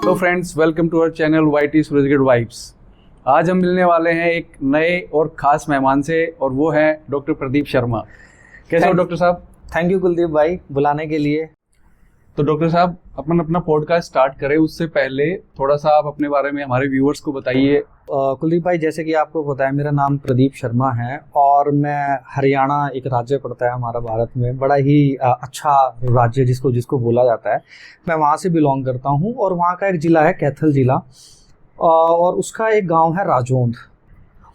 तो friends, welcome to our channel YT Surajgarh vibes. आज हम मिलने वाले हैं एक नए और खास मेहमान से, और वो हैं डॉक्टर प्रदीप शर्मा। कैसे हो डॉक्टर साहब? थैंक यू कुलदीप भाई बुलाने के लिए। तो डॉक्टर साहब, अपन अपना पॉडकास्ट स्टार्ट करें उससे पहले थोड़ा सा आप अपने बारे में हमारे व्यूअर्स को बताइए। कुलदीप भाई, जैसे कि आपको पता है, मेरा नाम प्रदीप शर्मा है और मैं हरियाणा, एक राज्य पड़ता है हमारा भारत में, बड़ा ही अच्छा राज्य जिसको बोला जाता है, मैं वहाँ से बिलोंग करता हूँ। और वहाँ का एक ज़िला है कैथल ज़िला, और उसका एक गांव है राजौंद,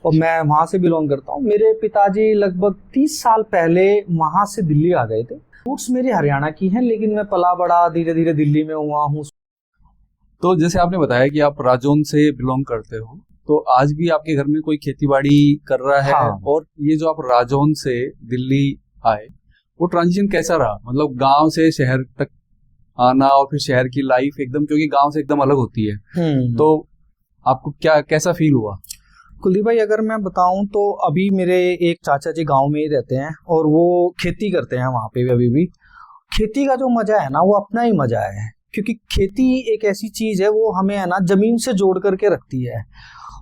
और मैं वहाँ से बिलोंग करता हूँ। मेरे पिताजी लगभग 30 साल पहले वहाँ से दिल्ली आ गए थे। रूट्स मेरी हरियाणा की हैं, लेकिन मैं पला बड़ा धीरे धीरे दिल्ली में हुआ हूँ। तो जैसे आपने बताया कि आप राजौंद से बिलोंग करते हो, तो आज भी आपके घर में कोई खेती बाड़ी कर रहा है? हाँ। और ये जो आप राजौंद से दिल्ली आए, वो ट्रांजिशन कैसा रहा? मतलब गांव से शहर तक आना और फिर शहर की लाइफ एकदम, क्योंकि गांव से एकदम अलग होती है, तो आपको कैसा फील हुआ? कुलदीप भाई, अगर मैं बताऊं तो अभी मेरे एक चाचा जी गांव में ही रहते हैं और वो खेती करते हैं वहाँ पे भी। अभी भी खेती का जो मजा है ना, वो अपना ही मजा है, क्योंकि खेती एक ऐसी चीज है, वो हमें है ना जमीन से जोड़ करके रखती है।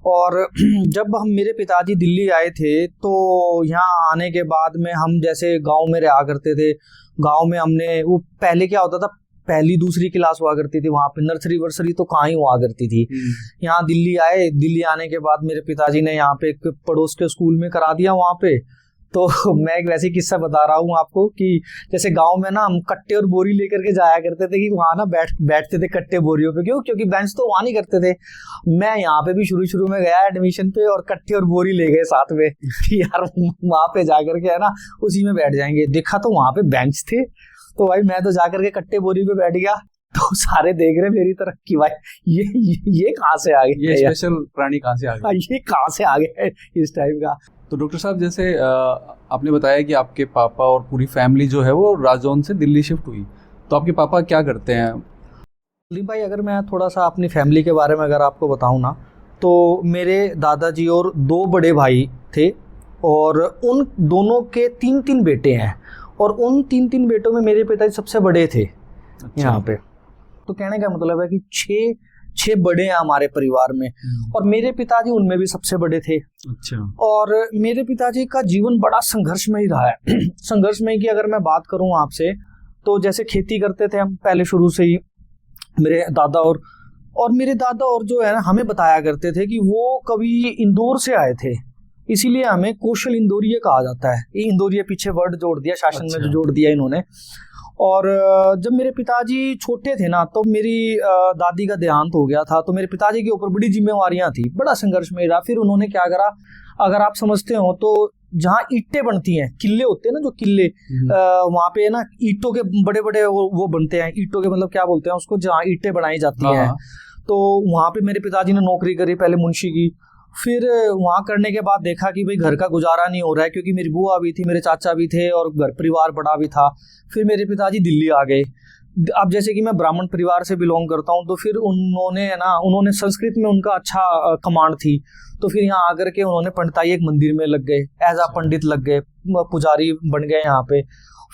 और जब हम मेरे पिताजी दिल्ली आए थे, तो यहाँ आने के बाद में हम जैसे गांव में रहा करते थे। गांव में हमने वो पहले क्या होता था, पहली दूसरी क्लास हुआ करती थी वहाँ पे, नर्सरी वर्सरी तो कहाँ ही हुआ करती थी। यहाँ दिल्ली आए, दिल्ली आने के बाद मेरे पिताजी ने यहाँ पे एक पड़ोस के स्कूल में करा दिया वहाँ पे। तो मैं एक वैसी किस्सा बता रहा हूँ आपको कि जैसे गांव में ना हम कट्टे और बोरी लेकर के जाया करते थे कि वहाँ ना बैठते थे कट्टे बोरियों पे। क्यों? क्योंकि बेंच तो वहाँ नहीं करते थे। मैं यहाँ पे भी शुरू में गया एडमिशन पे, और कट्टे और बोरी ले गए साथ में कि यार वहाँ पे जाकर के है ना उसी में बैठ जाएंगे। देखा तो वहाँ पे बेंच थे, तो भाई मैं तो जाकर के कट्टे बोरी पे बैठ गया। तो सारे देख रहे मेरी तरफ कि भाई ये कहाँ से आ गए, ये स्पेशल प्राणी कहाँ से आ गया, ये कहाँ से आ गए इस टाइप का। तो डॉक्टर साहब, जैसे आपने बताया कि आपके पापा और पूरी फैमिली जो है वो राजौंद से दिल्ली शिफ्ट हुई, तो आपके पापा क्या करते हैं? कुलदीप भाई, अगर मैं थोड़ा सा अपनी फैमिली के बारे में अगर आपको बताऊं ना, तो मेरे दादाजी और 2 बड़े भाई थे, और उन दोनों के 3 बेटे हैं, और उन 3 बेटों में मेरे पिताजी सबसे बड़े थे। अच्छा। यहाँ पे तो कहने का मतलब है कि 6 बड़े हैं हमारे परिवार में, और मेरे पिताजी उनमें भी सबसे बड़े थे। अच्छा। और मेरे पिताजी का जीवन बड़ा संघर्षमय रहा है। संघर्षमय की अगर मैं बात करूं आपसे, तो जैसे खेती करते थे हम पहले शुरू से ही। मेरे दादा और मेरे दादा और जो है ना, हमें बताया करते थे कि वो कभी इंदौर से आए थे, इसीलिए हमें कौशल इंदौरिया कहा जाता है। ये इंदौरिया पीछे वर्ड जोड़ दिया, शासन में जो जोड़ दिया इन्होंने। और जब मेरे पिताजी छोटे थे ना, तो मेरी दादी का देहांत हो गया था, तो मेरे पिताजी के ऊपर बड़ी जिम्मेवारियां थी, बड़ा संघर्ष में रहा। फिर उन्होंने क्या करा, अगर आप समझते हो तो जहाँ ईंटें बनती हैं, किले होते हैं ना जो किले, वहाँ पे ना ईंटों के बड़े बड़े वो बनते हैं। ईंटों के मतलब क्या बोलते हैं उसको, जहाँ ईंटें बनाई जाती हैं। तो वहाँ पे मेरे पिताजी ने नौकरी करी, पहले मुंशी की। फिर वहाँ करने के बाद देखा कि भाई घर का गुजारा नहीं हो रहा है, क्योंकि मेरी बुआ भी थी, मेरे चाचा भी थे, और घर परिवार बड़ा भी था। फिर मेरे पिताजी दिल्ली आ गए। अब जैसे कि मैं ब्राह्मण परिवार से बिलोंग करता हूँ, तो फिर उन्होंने संस्कृत में उनका अच्छा कमांड थी, तो फिर यहाँ आकर के उन्होंने पंडिताई एक मंदिर में लग गए, एज आ पंडित लग गए, पुजारी बन गए यहाँ पे।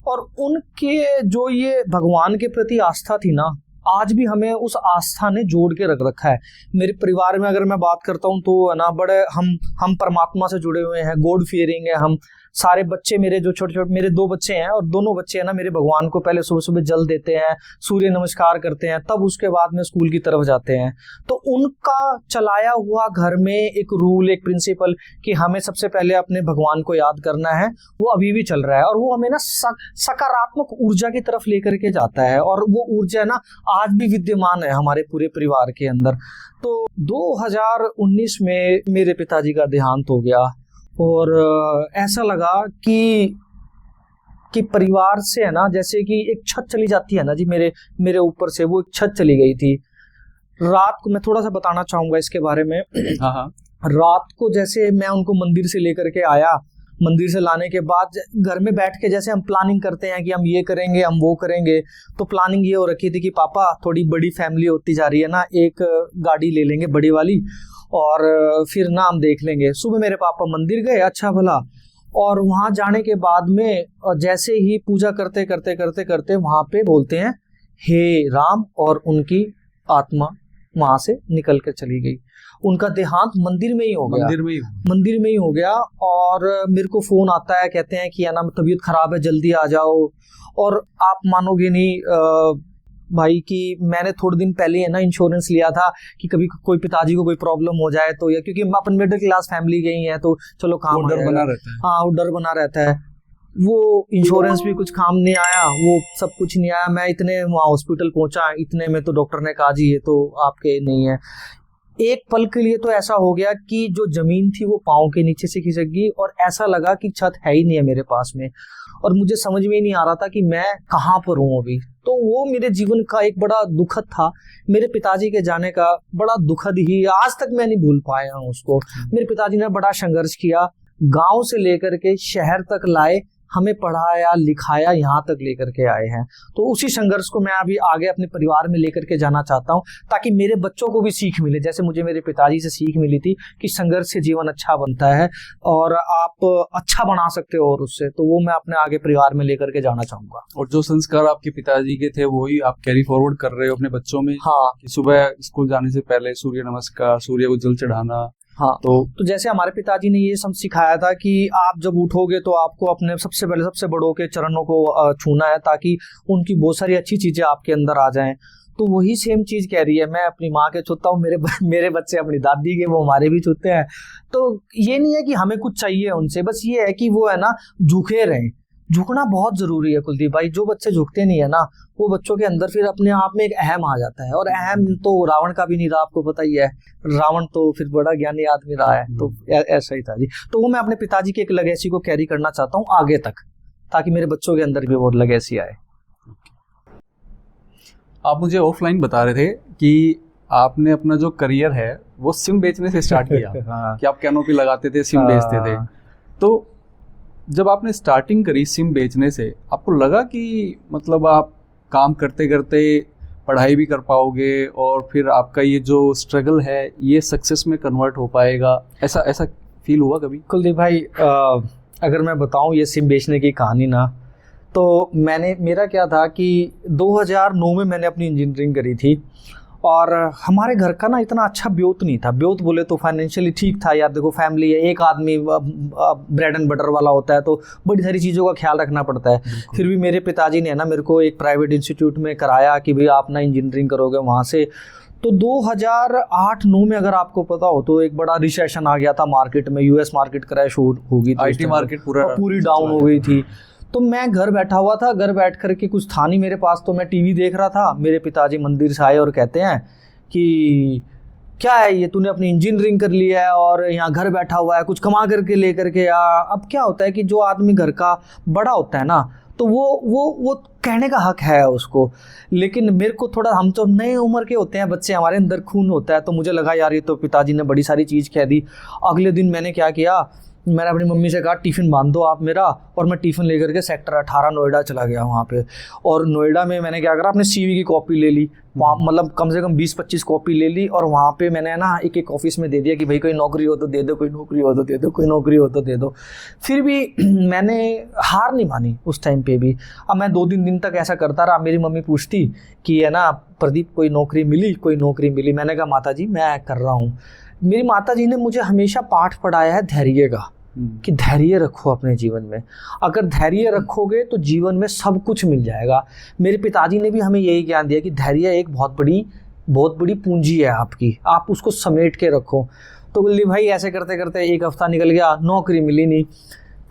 और उनके जो ये भगवान के प्रति आस्था थी ना, आज भी हमें उस आस्था ने जोड़ के रख रखा है। मेरे परिवार में अगर मैं बात करता हूँ, तो है ना बड़े हम परमात्मा से जुड़े हुए हैं, गॉड फियरिंग है हम सारे। बच्चे मेरे जो छोटे मेरे 2 बच्चे हैं, और दोनों बच्चे हैं ना मेरे भगवान को पहले सुबह सुबह जल देते हैं, सूर्य नमस्कार करते हैं, तब उसके बाद में स्कूल की तरफ जाते हैं। तो उनका चलाया हुआ घर में एक रूल, एक प्रिंसिपल कि हमें सबसे पहले अपने भगवान को याद करना है, वो अभी भी चल रहा है। और वो हमें ना सकारात्मक ऊर्जा की तरफ लेकर के जाता है, और वो ऊर्जा ना आज भी विद्यमान है हमारे पूरे परिवार के अंदर। तो 2019 में मेरे पिताजी का देहांत हो गया, और ऐसा लगा कि परिवार से है ना, जैसे कि एक छत चली जाती है ना जी, मेरे ऊपर से वो एक छत चली गई थी। रात को मैं थोड़ा सा बताना चाहूंगा इसके बारे में। हाँ। रात को जैसे मैं उनको मंदिर से लेकर के आया, मंदिर से लाने के बाद घर में बैठ के जैसे हम प्लानिंग करते हैं कि हम ये करेंगे, हम वो करेंगे, तो प्लानिंग ये हो रखी थी कि पापा थोड़ी बड़ी फैमिली होती जा रही है ना, एक गाड़ी ले लेंगे बड़ी वाली, और फिर ना हम देख लेंगे। सुबह मेरे पापा मंदिर गए, अच्छा भला, और वहां जाने के बाद में जैसे ही पूजा करते करते करते करते वहां पे बोलते हैं हे राम और उनकी आत्मा वहां से निकल कर चली गई। उनका देहांत मंदिर में ही हो गया, मंदिर में ही हो गया। और मेरे को फोन आता है, कहते हैं कि ना तबीयत खराब है, जल्दी आ जाओ। और आप मानोगे नहीं भाई कि मैंने थोड़े दिन पहले है ना इंश्योरेंस लिया था कि कभी कोई पिताजी को कोई प्रॉब्लम हो जाए तो, या क्योंकि अपन मिडिल क्लास फैमिली गई है तो चलो काम डर बना रहता है। हाँ, वो डर बना रहता है। वो इंश्योरेंस भी कुछ काम नहीं आया, वो सब कुछ नहीं आया। मैं इतने वहाँ हॉस्पिटल पहुंचा, इतने में तो डॉक्टर ने कहा जी ये तो आपके नहीं है। एक पल के लिए तो ऐसा हो गया कि जो जमीन थी वो पाँव के नीचे से खिसक गई और ऐसा लगा कि छत है ही नहीं है मेरे पास में, और मुझे समझ में ही नहीं आ रहा था कि मैं कहाँ पर हूँ अभी। तो वो मेरे जीवन का एक बड़ा दुखद था, मेरे पिताजी के जाने का बड़ा दुखद ही, आज तक मैं नहीं भूल पाया हूँ उसको। मेरे पिताजी ने बड़ा संघर्ष किया, गांव से लेकर के शहर तक लाए, हमें पढ़ाया लिखाया, यहाँ तक लेकर के आए हैं। तो उसी संघर्ष को मैं अभी आगे अपने परिवार में लेकर के जाना चाहता हूँ, ताकि मेरे बच्चों को भी सीख मिले, जैसे मुझे मेरे पिताजी से सीख मिली थी कि संघर्ष से जीवन अच्छा बनता है और आप अच्छा बना सकते हो। और उससे तो वो मैं अपने आगे परिवार में लेकर के जाना चाहूंगा। और जो संस्कार आपके पिताजी के थे वही आप कैरी फॉरवर्ड कर रहे हो अपने बच्चों में। हाँ, कि सुबह स्कूल जाने से पहले सूर्य नमस्कार, सूर्य को जल चढ़ाना। हाँ, तो जैसे हमारे पिताजी ने ये सब सिखाया था कि आप जब उठोगे तो आपको अपने सबसे पहले सबसे बड़ों के चरणों को छूना है, ताकि उनकी बहुत सारी अच्छी चीजें आपके अंदर आ जाएं। तो वही सेम चीज कह रही है, मैं अपनी माँ के छूता हूँ, मेरे बच्चे अपनी दादी के, वो हमारे भी छूते हैं। तो ये नहीं है कि हमें कुछ चाहिए उनसे, बस ये है कि वो है ना झुके रहें। झुकना बहुत जरूरी है कुलदीप भाई। जो बच्चे झुकते नहीं है ना, वो बच्चों के अंदर फिर अपने आप में एक अहम आ जाता है। और अहम तो रावण का भी नहीं रहा, आपको पता ही है। रावण तो फिर बड़ा ज्ञानी आदमी रहा है, तो ऐसा ही था जी। तो वो मैं अपने पिताजी की एक लेगेसी को कैरी करना चाहता हूँ आगे तक, ताकि मेरे बच्चों के अंदर भी वो लेगेसी आए। आप मुझे ऑफलाइन बता रहे थे कि आपने अपना जो करियर है वो सिम बेचने से स्टार्ट किया। हाँ। कि आप कैनोपी लगाते थे, सिम बेचते थे। तो जब आपने स्टार्टिंग करी सिम बेचने से, आपको लगा कि मतलब आप काम करते करते पढ़ाई भी कर पाओगे और फिर आपका ये जो स्ट्रगल है ये सक्सेस में कन्वर्ट हो पाएगा, ऐसा फील हुआ कभी? कुलदीप भाई, अगर मैं बताऊं ये सिम बेचने की कहानी ना, तो मेरा क्या था कि 2009 में मैंने अपनी इंजीनियरिंग करी थी। और हमारे घर का ना इतना अच्छा ब्योत नहीं था। ब्योत बोले तो फाइनेंशियली ठीक था यार, देखो फैमिली है, एक आदमी ब्रेड एंड बटर वाला होता है, तो बड़ी सारी चीज़ों का ख्याल रखना पड़ता है। फिर भी मेरे पिताजी ने ना मेरे को एक प्राइवेट इंस्टीट्यूट में कराया कि भाई आप ना इंजीनियरिंग करोगे वहाँ से। तो 2008-9 में अगर आपको पता हो तो एक बड़ा रिसेशन आ गया था मार्केट में, यूएस मार्केट क्रैश हो गई थी, IT मार्केट पूरी डाउन हो गई थी। तो मैं घर बैठा हुआ था, घर बैठ कर के कुछ था नहीं मेरे पास, तो मैं टीवी देख रहा था। मेरे पिताजी मंदिर से आए और कहते हैं कि क्या है ये, तूने अपनी इंजीनियरिंग कर ली है और यहाँ घर बैठा हुआ है, कुछ कमा करके लेकर के आ। अब क्या होता है कि जो आदमी घर का बड़ा होता है ना, तो वो कहने का हक है उसको। लेकिन मेरे को थोड़ा, हम तो नए उम्र के होते हैं बच्चे, हमारे अंदर खून होता है, तो मुझे लगा यार ये तो पिताजी ने बड़ी सारी चीज़ कह दी। अगले दिन मैंने क्या किया, मैंने अपनी मम्मी से कहा टिफ़िन बांध दो आप मेरा, और मैं टिफ़िन लेकर के सेक्टर 18 नोएडा चला गया वहाँ पे। और नोएडा में मैंने क्या करा, अपने CV की कॉपी ले ली, मतलब कम से कम 20-25 कॉपी ले ली, और वहाँ पे मैंने ना एक ऑफिस में दे दिया कि भाई कोई नौकरी हो तो दे दो, कोई नौकरी हो तो दे दो, कोई नौकरी हो तो दे दो। फिर भी मैंने हार नहीं मानी उस टाइम पे भी। अब मैं 2-3 दिन तक ऐसा करता रहा। मेरी मम्मी पूछती कि है ना प्रदीप कोई नौकरी मिली, कोई नौकरी मिली? मैंने कहा माता जी मैं कर रहा हूँ। मेरी माता जी ने मुझे हमेशा पाठ पढ़ाया है धैर्य का, कि धैर्य रखो अपने जीवन में। अगर धैर्य रखोगे तो जीवन में सब कुछ मिल जाएगा। मेरे पिताजी ने भी हमें यही ज्ञान दिया कि धैर्य एक बहुत बड़ी पूंजी है आपकी, आप उसको समेट के रखो। तो गुल्ली भाई ऐसे करते करते एक हफ्ता निकल गया, नौकरी मिली नहीं।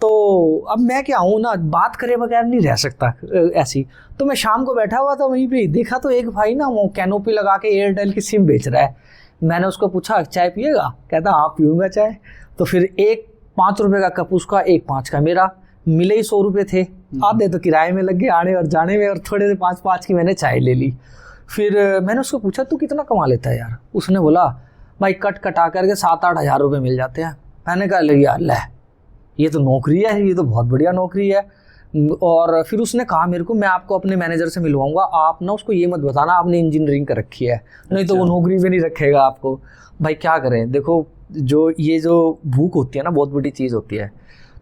तो अब मैं क्या हूँ ना, बात करे बगैर नहीं रह सकता ऐसी। तो मैं शाम को बैठा हुआ था वहीं पे, देखा तो एक भाई ना वो कैनोपी लगा के एयरटेल की सिम बेच रहा है। मैंने उसको पूछा चाय पिएगा? कहता हाँ पीऊँगा चाय। तो फिर एक 5 रुपए का कप उसका, एक 5 का मेरा, मिले ही 100 रुपये थे। आधे तो किराए में लग गए आने और जाने में, और थोड़े से 5-5 की मैंने चाय ले ली। फिर मैंने उसको पूछा तू कितना कमा लेता है यार? उसने बोला भाई कटा करके 7-8 हज़ार रुपये मिल जाते हैं। मैंने कहा ले यार, ले ये तो नौकरी है, ये तो बहुत बढ़िया नौकरी है। और फिर उसने कहा मेरे को, मैं आपको अपने मैनेजर से मिलवाऊंगा, आप ना उसको ये मत बताना आपने इंजीनियरिंग कर रखी है, नहीं तो वो नौकरी पे नहीं रखेगा आपको। भाई क्या करें, देखो जो भूख होती है ना बहुत बड़ी चीज़ होती है।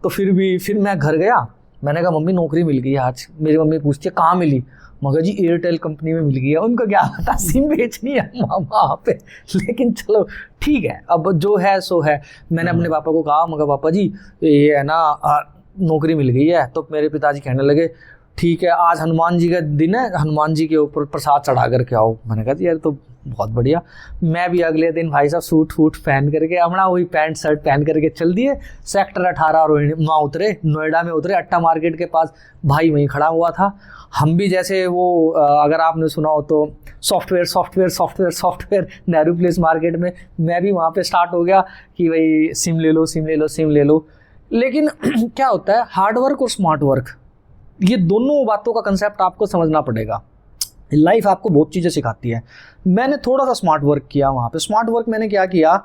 तो फिर मैं घर गया, मैंने कहा मम्मी नौकरी मिल गई आज। मेरी मम्मी पूछती है कहाँ मिली? मगर जी एयरटेल कंपनी में मिल गई है। उनको क्या पता सिम बेचनी है वहाँ पे, लेकिन चलो ठीक है, अब जो है सो है। मैंने अपने पापा को कहा, मगर पापा जी ये है ना नौकरी मिल गई है। तो मेरे पिताजी कहने लगे ठीक है, आज हनुमान जी का दिन है, हनुमान जी के ऊपर प्रसाद चढ़ा करके आओ। मैंने कहा यार तो बहुत बढ़िया। मैं भी अगले दिन भाई साहब सूट फूट पहन करके अपना वही पैंट शर्ट पहन करके चल दिए सेक्टर 18 वहाँ उतरे, नोएडा में उतरे, अट्टा मार्केट के पास भाई वहीं खड़ा हुआ था। हम भी जैसे वो अगर आपने सुना हो तो सॉफ्टवेयर नेहरू प्लेस मार्केट में, मैं भी वहाँ पे स्टार्ट हो गया कि भाई सिम ले लो। लेकिन क्या होता है, हार्ड वर्क और स्मार्ट वर्क, ये दोनों बातों का कंसेप्ट आपको समझना पड़ेगा। लाइफ आपको बहुत चीज़ें सिखाती है। मैंने थोड़ा सा स्मार्ट वर्क किया वहाँ पे। स्मार्ट वर्क मैंने क्या किया,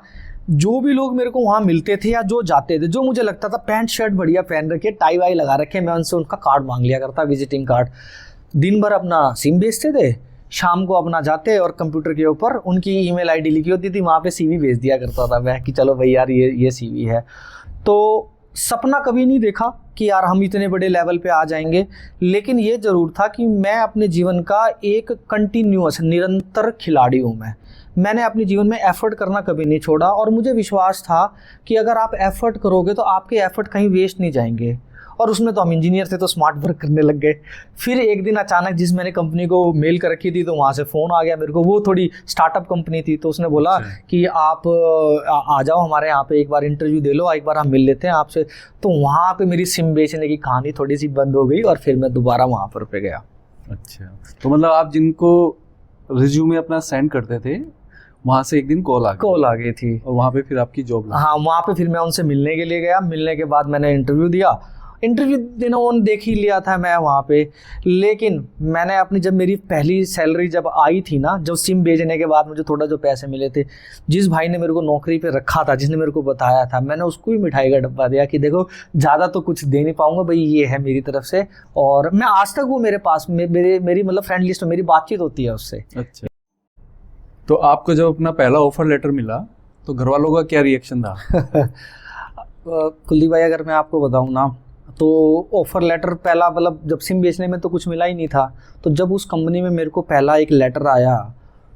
जो भी लोग मेरे को वहाँ मिलते थे या जो जाते थे, जो मुझे लगता था पैंट शर्ट बढ़िया पहन रखे, टाई वाई लगा रखे, मैं उनसे उनका कार्ड मांग लिया करता, विजिटिंग कार्ड। दिन भर अपना सिम बेचते थे, शाम को अपना जाते और कंप्यूटर के ऊपर उनकी ईमेल आईडी लिखी होती थी, वहाँ पे सीवी भेज दिया करता था मैं कि चलो भाई यार ये सीवी है। तो सपना कभी नहीं देखा कि यार हम इतने बड़े लेवल पे आ जाएंगे, लेकिन ये ज़रूर था कि मैं अपने जीवन का एक कंटिन्यूअस निरंतर खिलाड़ी हूँ। मैंने अपने जीवन में एफर्ट करना कभी नहीं छोड़ा, और मुझे विश्वास था कि अगर आप एफर्ट करोगे तो आपके एफर्ट कहीं वेस्ट नहीं जाएंगे। और उसमें तो हम इंजीनियर थे तो स्मार्ट वर्क करने लग गए। फिर एक दिन अचानक जिस मैंने कंपनी को मेल कर रखी थी, तो वहाँ से फ़ोन आ गया मेरे को। वो थोड़ी स्टार्टअप कंपनी थी, तो उसने बोला कि आप आ जाओ हमारे यहाँ पे, एक बार इंटरव्यू दे लो, एक बार हम मिल लेते हैं आपसे। तो वहाँ पे मेरी सिम बेचने की कहानी थोड़ी सी बंद हो गई, और फिर मैं दोबारा वहाँ पर पे गया। अच्छा, तो मतलब आप जिनको रिज्यूमे अपना सेंड करते थे, वहाँ से एक दिन कॉल आ गई थी, और वहाँ पे फिर आपकी जॉब लगी? हाँ, वहाँ पे फिर मैं उनसे मिलने के लिए गया। मिलने के बाद मैंने इंटरव्यू दिया। इंटरव्यू देना उन्होंने देख ही लिया था मैं वहाँ पे, लेकिन मैंने अपनी जब मेरी पहली सैलरी जब आई थी ना, जब सिम बेचने के बाद मुझे थोड़ा जो पैसे मिले थे, जिस भाई ने मेरे को नौकरी पे रखा था, जिसने मेरे को बताया था, मैंने उसको भी मिठाई का डब्बा दिया कि देखो ज़्यादा तो कुछ दे नहीं पाऊँगा भाई, ये है मेरी तरफ से। और मैं आज तक वो मेरे पास मेरी मतलब फ्रेंड लिस्ट में मेरी बातचीत होती है उससे। अच्छा, तो आपको जब अपना पहला ऑफर लेटर मिला तो घर वालों का क्या रिएक्शन था? कुलदीप भाई, अगर मैं आपको बताऊँ ना, तो ऑफ़र लेटर पहला, मतलब जब सिम बेचने में तो कुछ मिला ही नहीं था, तो जब उस कंपनी में मेरे को पहला एक लेटर आया,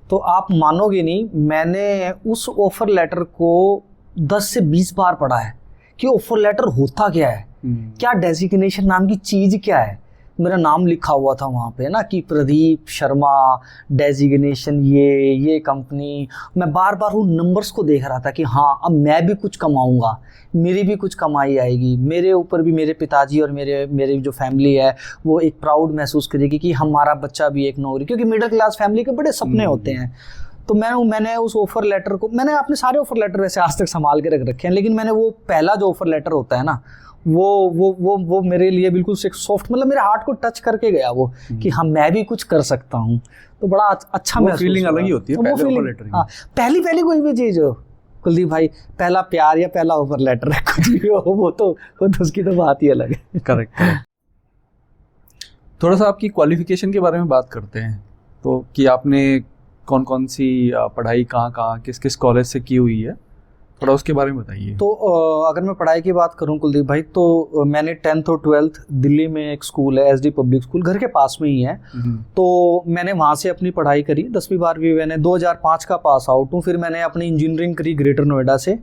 तो आप मानोगे नहीं, मैंने उस ऑफ़र लेटर को 10 से 20 बार पढ़ा है कि ऑफ़र लेटर होता क्या है, क्या डेजिग्नेशन नाम की चीज़ क्या है। मेरा नाम लिखा हुआ था वहाँ पे ना कि प्रदीप शर्मा, डेजिग्नेशन ये कंपनी। मैं बार बार उन नंबर्स को देख रहा था कि हाँ, अब मैं भी कुछ कमाऊँगा, मेरी भी कुछ कमाई आएगी, मेरे ऊपर भी मेरे पिताजी और मेरी जो फैमिली है वो एक प्राउड महसूस करेगी कि हमारा बच्चा भी एक नौकरी, क्योंकि मिडिल क्लास फैमिली के बड़े सपने होते हैं। तो मैंने उस ऑफ़र लेटर को, मैंने अपने सारे ऑफ़र लेटर वैसे आज तक संभाल के रख रखे हैं, लेकिन मैंने वो पहला जो ऑफ़र लेटर होता है ना, वो मेरे लिए बिल्कुल सॉफ्ट, मतलब मेरे हार्ट को टच करके गया वो, कि हाँ मैं भी कुछ कर सकता हूँ। तो बड़ा अच्छा महसूस, फीलिंग अलग ही होती है पहले ऑफर लेटर की। हाँ, पहली कोई भी चीज़ हो कुलदीप भाई, पहला प्यार या पहला ऑफर लेटर है, कुछ भी हो, वो तो उसकी तो बात ही अलग है। करेक्ट। थोड़ा सा आपकी क्वालिफिकेशन के बारे में बात करते हैं, तो कि आपने कौन सी पढ़ाई कहाँ किस कॉलेज से की हुई है, थोड़ा उसके बारे में बताइए। तो अगर मैं पढ़ाई की बात करूं कुलदीप भाई, तो मैंने 10th और 12th दिल्ली में एक स्कूल है, SD पब्लिक स्कूल, घर के पास में ही है, तो मैंने वहाँ से अपनी पढ़ाई करी। 10वीं 12वीं मैंने 2005 का पास आउट हूँ। फिर मैंने अपनी इंजीनियरिंग करी ग्रेटर नोएडा से,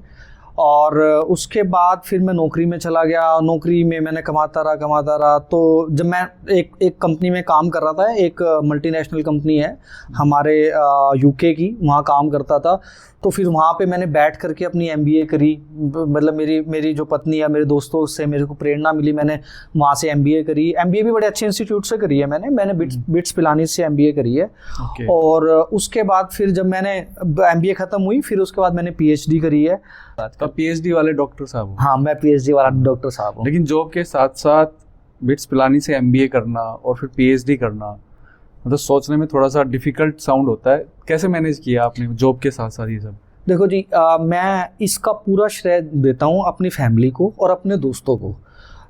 और उसके बाद फिर मैं नौकरी में चला गया। नौकरी में मैंने कमाता रहा। तो जब मैं एक कंपनी में काम कर रहा था, एक मल्टीनेशनल कंपनी है हमारे UK की, वहाँ काम करता था। तो फिर वहाँ पे मैंने बैठ करके अपनी MBA करी। मतलब मेरी जो पत्नी है, मेरे दोस्तों से मेरे को प्रेरणा मिली, मैंने वहाँ से MBA करी। MBA भी बड़े अच्छे इंस्टीट्यूट से करी है मैंने बिट्स पिलानी से MBA करी है। और उसके बाद फिर जब मैंने MBA ख़त्म हुई, फिर उसके बाद मैंने PhD करी है। तो PhD वाले डॉक्टर साहब हो? हाँ, मैं PhD वाला डॉक्टर साहब हूँ। लेकिन जॉब के साथ साथ बिट्स पिलानी से MBA करना और फिर PhD करना, मतलब सोचने में थोड़ा सा डिफिकल्ट साउंड होता है। कैसे मैनेज किया आपने जॉब के साथ साथ ये सब? देखो जी, मैं इसका पूरा श्रेय देता हूँ अपनी फैमिली को और अपने दोस्तों को।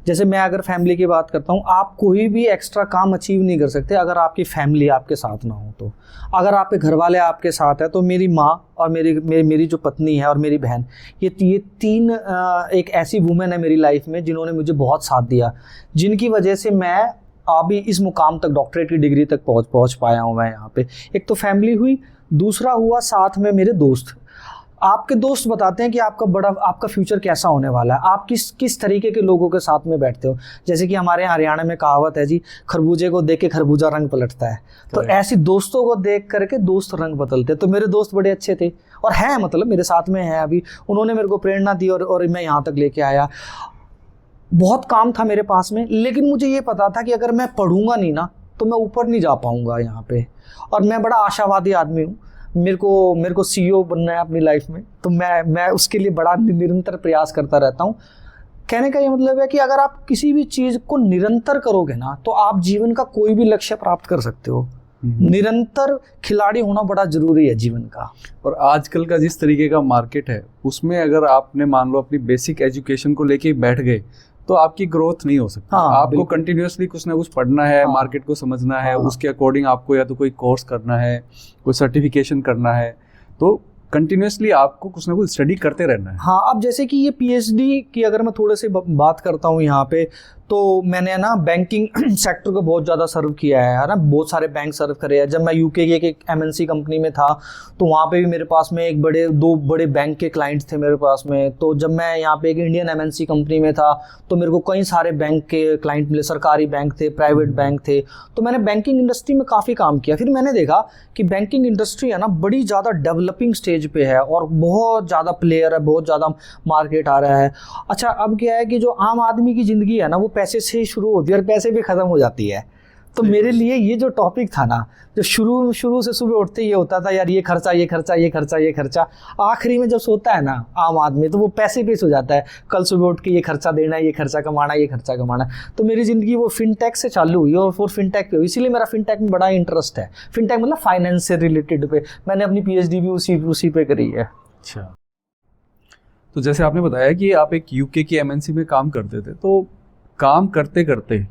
जैसे मैं अगर फैमिली की बात करता हूँ, आप कोई भी एक्स्ट्रा काम अचीव नहीं कर सकते अगर आपकी फैमिली आपके साथ ना हो। तो अगर आपके घर वाले आपके साथ है, तो मेरी माँ और मेरी जो पत्नी है और मेरी बहन, ये तीन एक ऐसी वुमेन है मेरी लाइफ में जिन्होंने मुझे बहुत साथ दिया, जिनकी वजह से मैं अभी इस मुकाम तक, डॉक्टरेट की डिग्री तक पहुंच पाया हूँ मैं यहाँ पे। एक तो फैमिली हुई, दूसरा हुआ साथ में मेरे दोस्त। आपके दोस्त बताते हैं कि आपका फ्यूचर कैसा होने वाला है, आप किस तरीके के लोगों के साथ में बैठते हो। जैसे कि हमारे यहाँ हरियाणा में कहावत है जी, खरबूजे को देख के खरबूजा रंग पलटता है। तो ऐसी दोस्तों को देख करके दोस्त रंग बदलते। तो मेरे दोस्त बड़े अच्छे थे और हैं, मतलब मेरे साथ में हैं अभी। उन्होंने मेरे को प्रेरणा दी और मैं यहाँ तक लेके आया। बहुत काम था मेरे पास में, लेकिन मुझे ये पता था कि अगर मैं पढ़ूंगा नहीं ना तो मैं ऊपर नहीं जा पाऊंगा यहाँ पे। और मैं बड़ा आशावादी आदमी हूँ, मेरे को CEO बनना है अपनी लाइफ में। तो मैं उसके लिए बड़ा निरंतर प्रयास करता रहता हूँ। कहने का ये मतलब है कि अगर आप किसी भी चीज़ को निरंतर करोगे ना तो आप जीवन का कोई भी लक्ष्य प्राप्त कर सकते हो। निरंतर खिलाड़ी होना बड़ा जरूरी है जीवन का। और आजकल का जिस तरीके का मार्केट है उसमें अगर आपने मान लो अपनी बेसिक एजुकेशन को लेके बैठ गए तो आपकी ग्रोथ नहीं हो सकती। आपको कंटिन्यूअसली कुछ ना कुछ पढ़ना है, मार्केट को समझना है, उसके अकॉर्डिंग आपको या तो कोई कोर्स करना है, कोई सर्टिफिकेशन करना है, तो कंटिन्यूअसली आपको कुछ ना कुछ स्टडी करते रहना है। हाँ, अब जैसे कि ये PhD की अगर मैं थोड़े से बात करता हूँ यहाँ पे, तो मैंने ना बैंकिंग सेक्टर को बहुत ज़्यादा सर्व किया है ना, बहुत सारे बैंक सर्व करे हैं। जब मैं UK के एक MNC कंपनी में था तो वहाँ पे भी मेरे पास में दो बड़े बैंक के क्लाइंट्स थे मेरे पास में। तो जब मैं यहाँ पे एक इंडियन MNC कंपनी में था तो मेरे को कई सारे बैंक के क्लाइंट मिले, सरकारी बैंक थे, प्राइवेट बैंक थे। तो मैंने बैंकिंग इंडस्ट्री में काफ़ी काम किया। फिर मैंने देखा कि बैंकिंग इंडस्ट्री है ना बड़ी ज़्यादा डेवलपिंग स्टेज पे है और बहुत ज़्यादा प्लेयर है, बहुत ज़्यादा मार्केट आ रहा है। अच्छा, अब क्या है कि जो आम आदमी की ज़िंदगी है ना वो पैसे से शुरू होती है और पैसे भी ख़त्म हो जाती है। तो मेरे लिए ये जो टॉपिक था ना, जो शुरू से सुबह उठते ये होता था यार, ये खर्चा ये खर्चा ये खर्चा ये खर्चा, आखिरी में जब सोता है ना आम आदमी तो वो पैसे पे सो जाता है। कल सुबह उठ के ये खर्चा देना है, ये खर्चा कमाना है, ये खर्चा कमाना है। तो मेरी ज़िंदगी वो फिनटेक से चालू हुई और फिर फिनटेक पे हुई। इसीलिए मेरा फिनटेक में बड़ा इंटरेस्ट है। फिनटेक मतलब फाइनेंस से रिलेटेड पे मैंने अपनी PhD भी उसी पे करी है। अच्छा, तो जैसे आपने बताया कि आप एक UK की MNC में काम करते थे, तो काम करते करते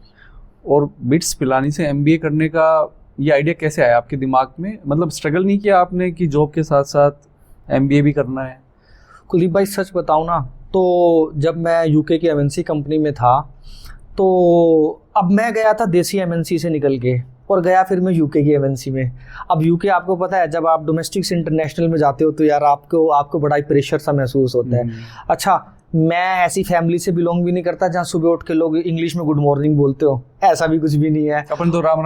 और बिट्स पिलानी से MBA करने का ये आइडिया कैसे आया आपके दिमाग में? मतलब स्ट्रगल नहीं किया आपने कि जॉब के साथ साथ MBA भी करना है? कुलदीप भाई सच बताऊँ ना तो जब मैं UK की MNC कंपनी में था तो अब मैं गया था देसी MNC से निकल के और गया फिर मैं UK की MNC में। अब UK आपको पता है जब आप डोमेस्टिक से इंटरनेशनल में जाते हो तो यार आपको बड़ा ही प्रेशर सा महसूस होता है। अच्छा, मैं ऐसी फैमिली से बिलोंग भी नहीं करता जहाँ सुबह उठ के लोग इंग्लिश में गुड मॉर्निंग बोलते हो, ऐसा भी कुछ भी नहीं है। अपन तो राम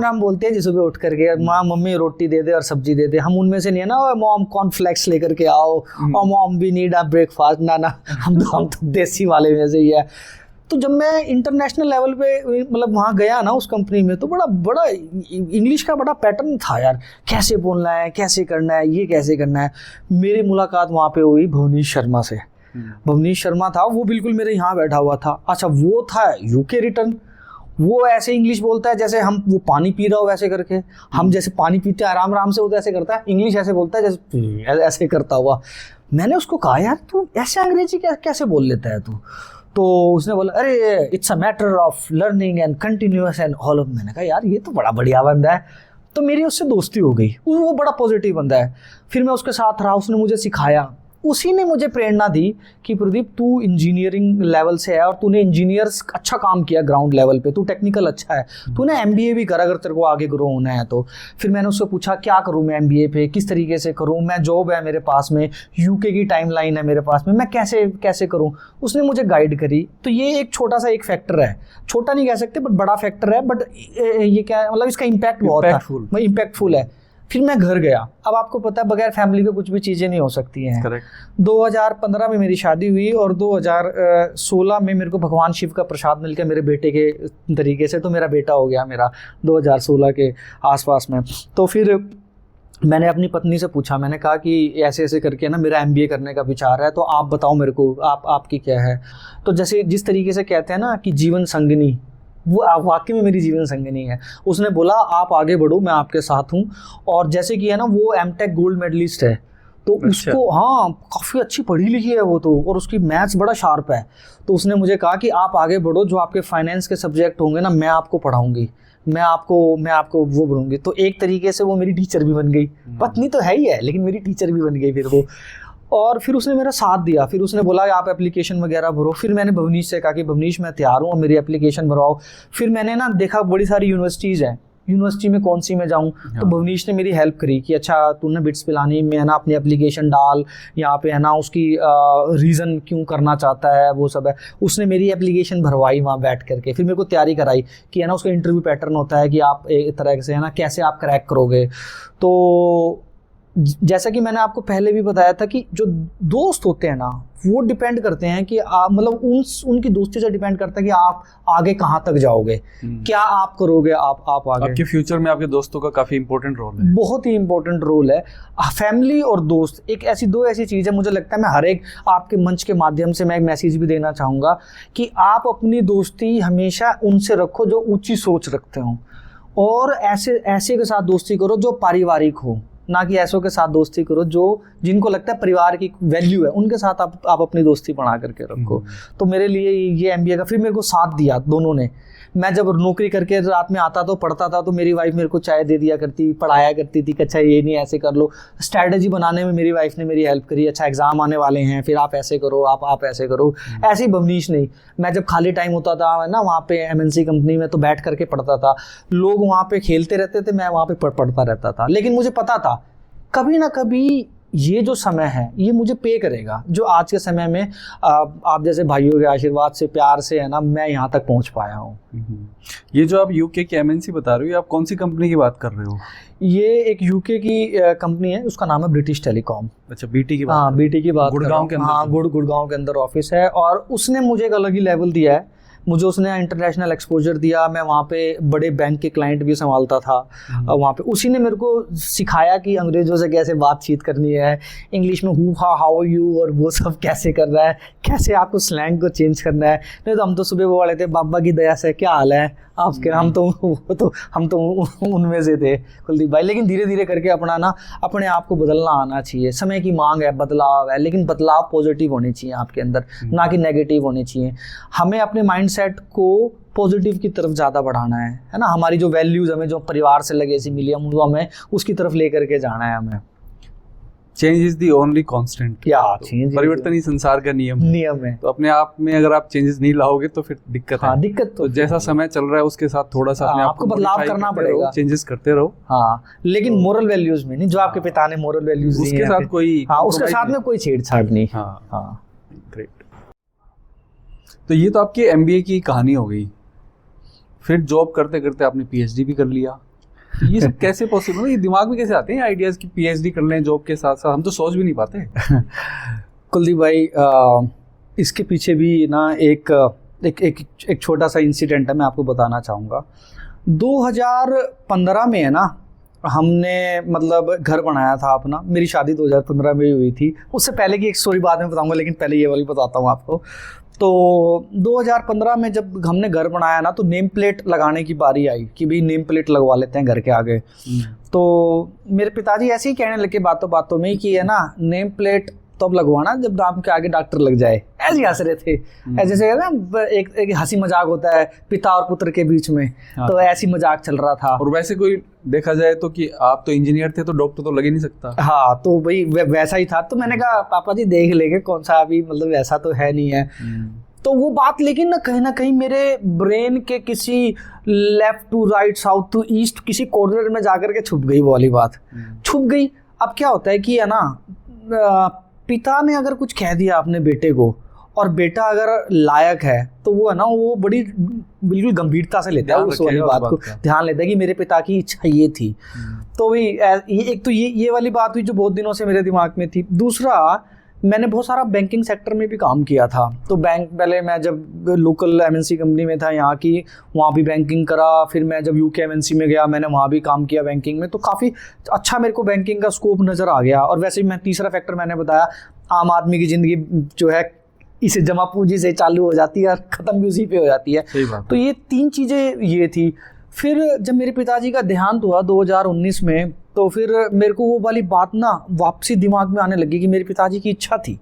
राम बोलते हैं जी सुबह उठ करके, माँ मम्मी रोटी दे दे और सब्जी दे दे। हम उनमें से नहीं है ना मॉम कॉर्नफ्लेक्स लेकर के आओ और mom we need a breakfast, ना हम तो देसी वाले में से ही है। तो जब मैं इंटरनेशनल लेवल पे मतलब वहाँ गया ना उस कंपनी में तो बड़ा इंग्लिश का बड़ा पैटर्न था यार, कैसे बोलना है, कैसे करना है, ये कैसे करना है। मेरी मुलाकात वहाँ पे हुई भुवनेश शर्मा से। भुवनेश शर्मा था, वो बिल्कुल मेरे यहाँ बैठा हुआ था। अच्छा, वो था UK रिटर्न। वो ऐसे इंग्लिश बोलता है जैसे वो पानी पी रहा हो वैसे करके। हम जैसे पानी पीते हैं आराम से, वो तो ऐसे करता है, इंग्लिश ऐसे बोलता है जैसे ऐसे करता हुआ। मैंने उसको कहा यार तू ऐसे अंग्रेजी कैसे बोल लेता है तू? तो उसने बोला अरे it's a matter of learning and continuous and all of. मैंने कहा यार ये तो बड़ा बढ़िया बंदा है। तो मेरी उससे दोस्ती हो गई। वो बड़ा पॉजिटिव बंदा है। फिर मैं उसके साथ रहा, उसने मुझे सिखाया। उसी ने मुझे प्रेरणा दी कि प्रदीप तू इंजीनियरिंग लेवल से है और तूने इंजीनियर्स अच्छा काम किया ग्राउंड लेवल पे, तू टेक्निकल अच्छा है, तूने MBA भी कर अगर तेरे को आगे ग्रो होना है तो। फिर मैंने उससे पूछा क्या करूँ मैं MBA पे, किस तरीके से करूँ, मैं जॉब है मेरे पास में, UK की टाइमलाइन है मेरे पास में, मैं कैसे करूँ। उसने मुझे गाइड करी। तो ये एक छोटा सा एक फैक्टर है, छोटा नहीं कह सकते बट बड़ा फैक्टर है। बट ये क्या मतलब इसका इम्पैक्ट बहुत इम्पैक्टफुल है। फिर मैं घर गया। अब आपको पता है बगैर फैमिली के कुछ भी चीज़ें नहीं हो सकती हैं। करेक्ट। 2015 में मेरी शादी हुई और 2016 में मेरे को भगवान शिव का प्रसाद मिल गया मेरे बेटे के तरीके से। तो मेरा बेटा हो गया मेरा 2016 के आसपास में। तो फिर मैंने अपनी पत्नी से पूछा, मैंने कहा कि ऐसे ऐसे करके ना मेरा MBA करने का विचार है, तो आप बताओ मेरे को आपकी क्या है। तो जैसे जिस तरीके से कहते हैं ना कि जीवन संगिनी, वो वाकई में मेरी जीवन संगिनी है। उसने बोला आप आगे बढ़ो, मैं आपके साथ हूँ। और जैसे कि है ना वो M.Tech गोल्ड मेडलिस्ट है तो उसको हाँ काफ़ी अच्छी पढ़ी लिखी है वो तो, और उसकी मैथ्स बड़ा शार्प है। तो उसने मुझे कहा कि आप आगे बढ़ो, जो आपके फाइनेंस के सब्जेक्ट होंगे ना मैं आपको पढ़ाऊँगी, मैं आपको वो बनूंगी। तो एक तरीके से वो मेरी टीचर भी बन गई। पत्नी तो है ही है लेकिन मेरी टीचर भी बन गई फिर वो। और फिर उसने मेरा साथ दिया, फिर उसने बोला आप एप्लीकेशन वगैरह भरो। फिर मैंने भवनीश से कहा कि भवनीश मैं तैयार हूँ, मेरी एप्लीकेशन भरवाओ। फिर मैंने ना देखा बड़ी सारी यूनिवर्सिटीज़ हैं, यूनिवर्सिटी में कौन सी में जाऊँ। तो भवनीश ने मेरी हेल्प करी कि अच्छा तूने बिट्स पिलानी में है ना अपनी एप्लीकेशन डाल, यहाँ पे है ना उसकी रीज़न क्यों करना चाहता है वो सब है। उसने मेरी एप्लीकेशन भरवाई वहाँ बैठ करके, फिर मेरे को तैयारी कराई कि है ना उसका इंटरव्यू पैटर्न होता है कि आप एक तरह से है ना कैसे आप क्रैक करोगे। तो जैसा कि मैंने आपको पहले भी बताया था कि जो दोस्त होते हैं ना वो डिपेंड करते हैं कि आप मतलब उनकी दोस्ती से डिपेंड करता है कि आप आगे कहाँ तक जाओगे, क्या आप करोगे, आप आगे आपके फ्यूचर में आपके दोस्तों का काफ़ी इंपॉर्टेंट रोल है। बहुत ही इंपॉर्टेंट रोल है। फैमिली और दोस्त एक ऐसी दो ऐसी चीज़ है, मुझे लगता है मैं हर एक आपके मंच के माध्यम से मैं एक मैसेज भी देना चाहूँगा कि आप अपनी दोस्ती हमेशा उनसे रखो जो ऊँची सोच रखते हो, और ऐसे के साथ दोस्ती करो जो पारिवारिक हो, ना कि ऐसों के साथ दोस्ती करो जो जिनको लगता है परिवार की वैल्यू है, उनके साथ आप अपनी दोस्ती बना करके रखो। तो मेरे लिए ये एमबीए का फिर मेरे को साथ दिया दोनों ने। मैं जब नौकरी करके रात में आता तो पढ़ता था तो मेरी वाइफ मेरे को चाय दे दिया करती, पढ़ाया करती थी कि अच्छा ये नहीं ऐसे कर लो। स्ट्रैटेजी बनाने में मेरी वाइफ ने मेरी हेल्प करी, अच्छा एग्जाम आने वाले हैं फिर आप ऐसे करो, आप ऐसे करो। ऐसे ही भवनीश नहीं, मैं जब खाली टाइम होता था ना वहाँ पे एमएनसी कंपनी में तो बैठ करके पढ़ता था। लोग वहाँ पे खेलते रहते थे, मैं वहाँ पे पढ़ता रहता था, लेकिन मुझे पता था कभी ना कभी ये जो समय है ये मुझे पे करेगा। जो आज के समय में आप जैसे भाइयों के आशीर्वाद से प्यार से है ना मैं यहाँ तक पहुँच पाया हूँ। ये जो आप यूके की एमएनसी बता रहे हो, आप कौन सी कंपनी की बात कर रहे हो? ये एक यूके की कंपनी है, उसका नाम है ब्रिटिश टेलीकॉम। अच्छा, बीटी की बात? हाँ, बीटी की बात। गुड़गांव के अंदर? हाँ, गुड़गांव के अंदर ऑफिस है, और उसने मुझे एक अलग ही लेवल दिया है। मुझे उसने इंटरनेशनल एक्सपोजर दिया, मैं वहाँ पे बड़े बैंक के क्लाइंट भी संभालता था। वहाँ पे उसी ने मेरे को सिखाया कि अंग्रेज़ों से कैसे बातचीत करनी है, इंग्लिश में हु हा हाउ यू और वो सब कैसे कर रहा है, कैसे आपको स्लैंग को चेंज करना है। नहीं तो हम तो सुबह वो वाले थे बाबा की दया से क्या हाल है आपके, हम तो उनमें से थे कुलदीप भाई। लेकिन धीरे धीरे करके अपने आप को बदलना आना चाहिए। समय की मांग है, बदलाव है, लेकिन बदलाव पॉजिटिव होने चाहिए आपके अंदर, ना कि नेगेटिव होने चाहिए। हमें अपने माइंडसेट को पॉजिटिव की तरफ ज़्यादा बढ़ाना है ना। हमारी जो वैल्यूज़ हमें जो परिवार से लगे सी मिली हम हमें उसकी तरफ ले करके जाना है हमें। Change is the only constant. परिवर्तन ही संसार का नियम है। तो अपने आप में अगर आप चेंजेस नहीं लाओगे तो फिर दिक्कत है। दिक्कत तो जैसा समय चल रहा है उसके साथ थोड़ा सा अपने आपको बदलाव करना पड़ेगा, चेंजेस करते रहो। हाँ, लेकिन मोरल वैल्यूज में नहीं, जो आपके पिता ने मोरल वैल्यूज दी उसके साथ कोई, उसके साथ में कोई छेड़छाड़ नहीं। हाँ, ग्रेट। तो ये तो आपकी एमबीए की कहानी हो गई। फिर जॉब करते करते आपने पीएचडी भी कर लिया। ये सब कैसे पॉसिबल है? ये दिमाग में कैसे आते हैं आइडियाज कि पीएचडी कर लें जॉब के साथ साथ? हम तो सोच भी नहीं पाते। कुलदीप भाई, इसके पीछे भी ना एक छोटा सा इंसिडेंट है, मैं आपको बताना चाहूँगा। 2015 में है ना हमने मतलब घर बनाया था अपना। मेरी शादी 2015 में हुई थी। उससे पहले की एक स्टोरी बाद में बताऊँगा, लेकिन पहले ये वाली बताता हूँ आपको। तो 2015 में जब हमने घर बनाया ना तो नेम प्लेट लगाने की बारी आई कि भाई नेम प्लेट लगवा लेते हैं घर के आगे। तो मेरे पिताजी ऐसे ही कहने लगे बातों बातों में कि है ना नेम प्लेट तो अब लगवाना जब नाम के आगे डॉक्टर लग जाए। ऐसे ही हंस रहे थे, ऐसे से ना एक हंसी मजाक होता है पिता और पुत्र के बीच में। तो ऐसी मजाक चल रहा था। और वैसे कोई देखा जाए तो कि आप तो इंजीनियर थे तो डॉक्टर तो लग ही नहीं सकता। हाँ, तो भाई वैसा ही था। तो मैंने कहा पापा जी देख लेंगे कौन सा, अभी मतलब वैसा तो है नहीं है। तो वो बात लेकिन ना कहीं मेरे ब्रेन के किसी left to right south to east किसी कॉर्नर में जाकर के छुप गई। वो वाली बात छुप गई। अब क्या होता है कि है ना पिता ने अगर कुछ कह दिया अपने बेटे को और बेटा अगर लायक है तो वो है ना वो बड़ी बिल्कुल गंभीरता से लेता है उस वाली बात को, ध्यान लेता है कि मेरे पिता की इच्छा ये थी। तो भाई एक तो ये वाली बात हुई जो बहुत दिनों से मेरे दिमाग में थी। दूसरा, मैंने बहुत सारा बैंकिंग सेक्टर में भी काम किया था। तो बैंक पहले मैं जब लोकल एमएनसी कंपनी में था यहाँ की, वहाँ भी बैंकिंग करा। फिर मैं जब यूके एमएनसी में गया मैंने वहाँ भी काम किया बैंकिंग में। तो काफ़ी अच्छा मेरे को बैंकिंग का स्कोप नज़र आ गया। और वैसे ही मैं तीसरा फैक्टर मैंने बताया, आम आदमी की ज़िंदगी जो है इसे जमा पूंजी से चालू हो जाती है और ख़त्म भी उसी पे हो जाती है। तो ये तीन चीज़ें ये थी। फिर जब मेरे पिताजी का देहांत हुआ 2019 में, तो फिर मेरे को वो वाली बात ना वापसी दिमाग में आने लगी कि मेरे पिताजी की इच्छा थी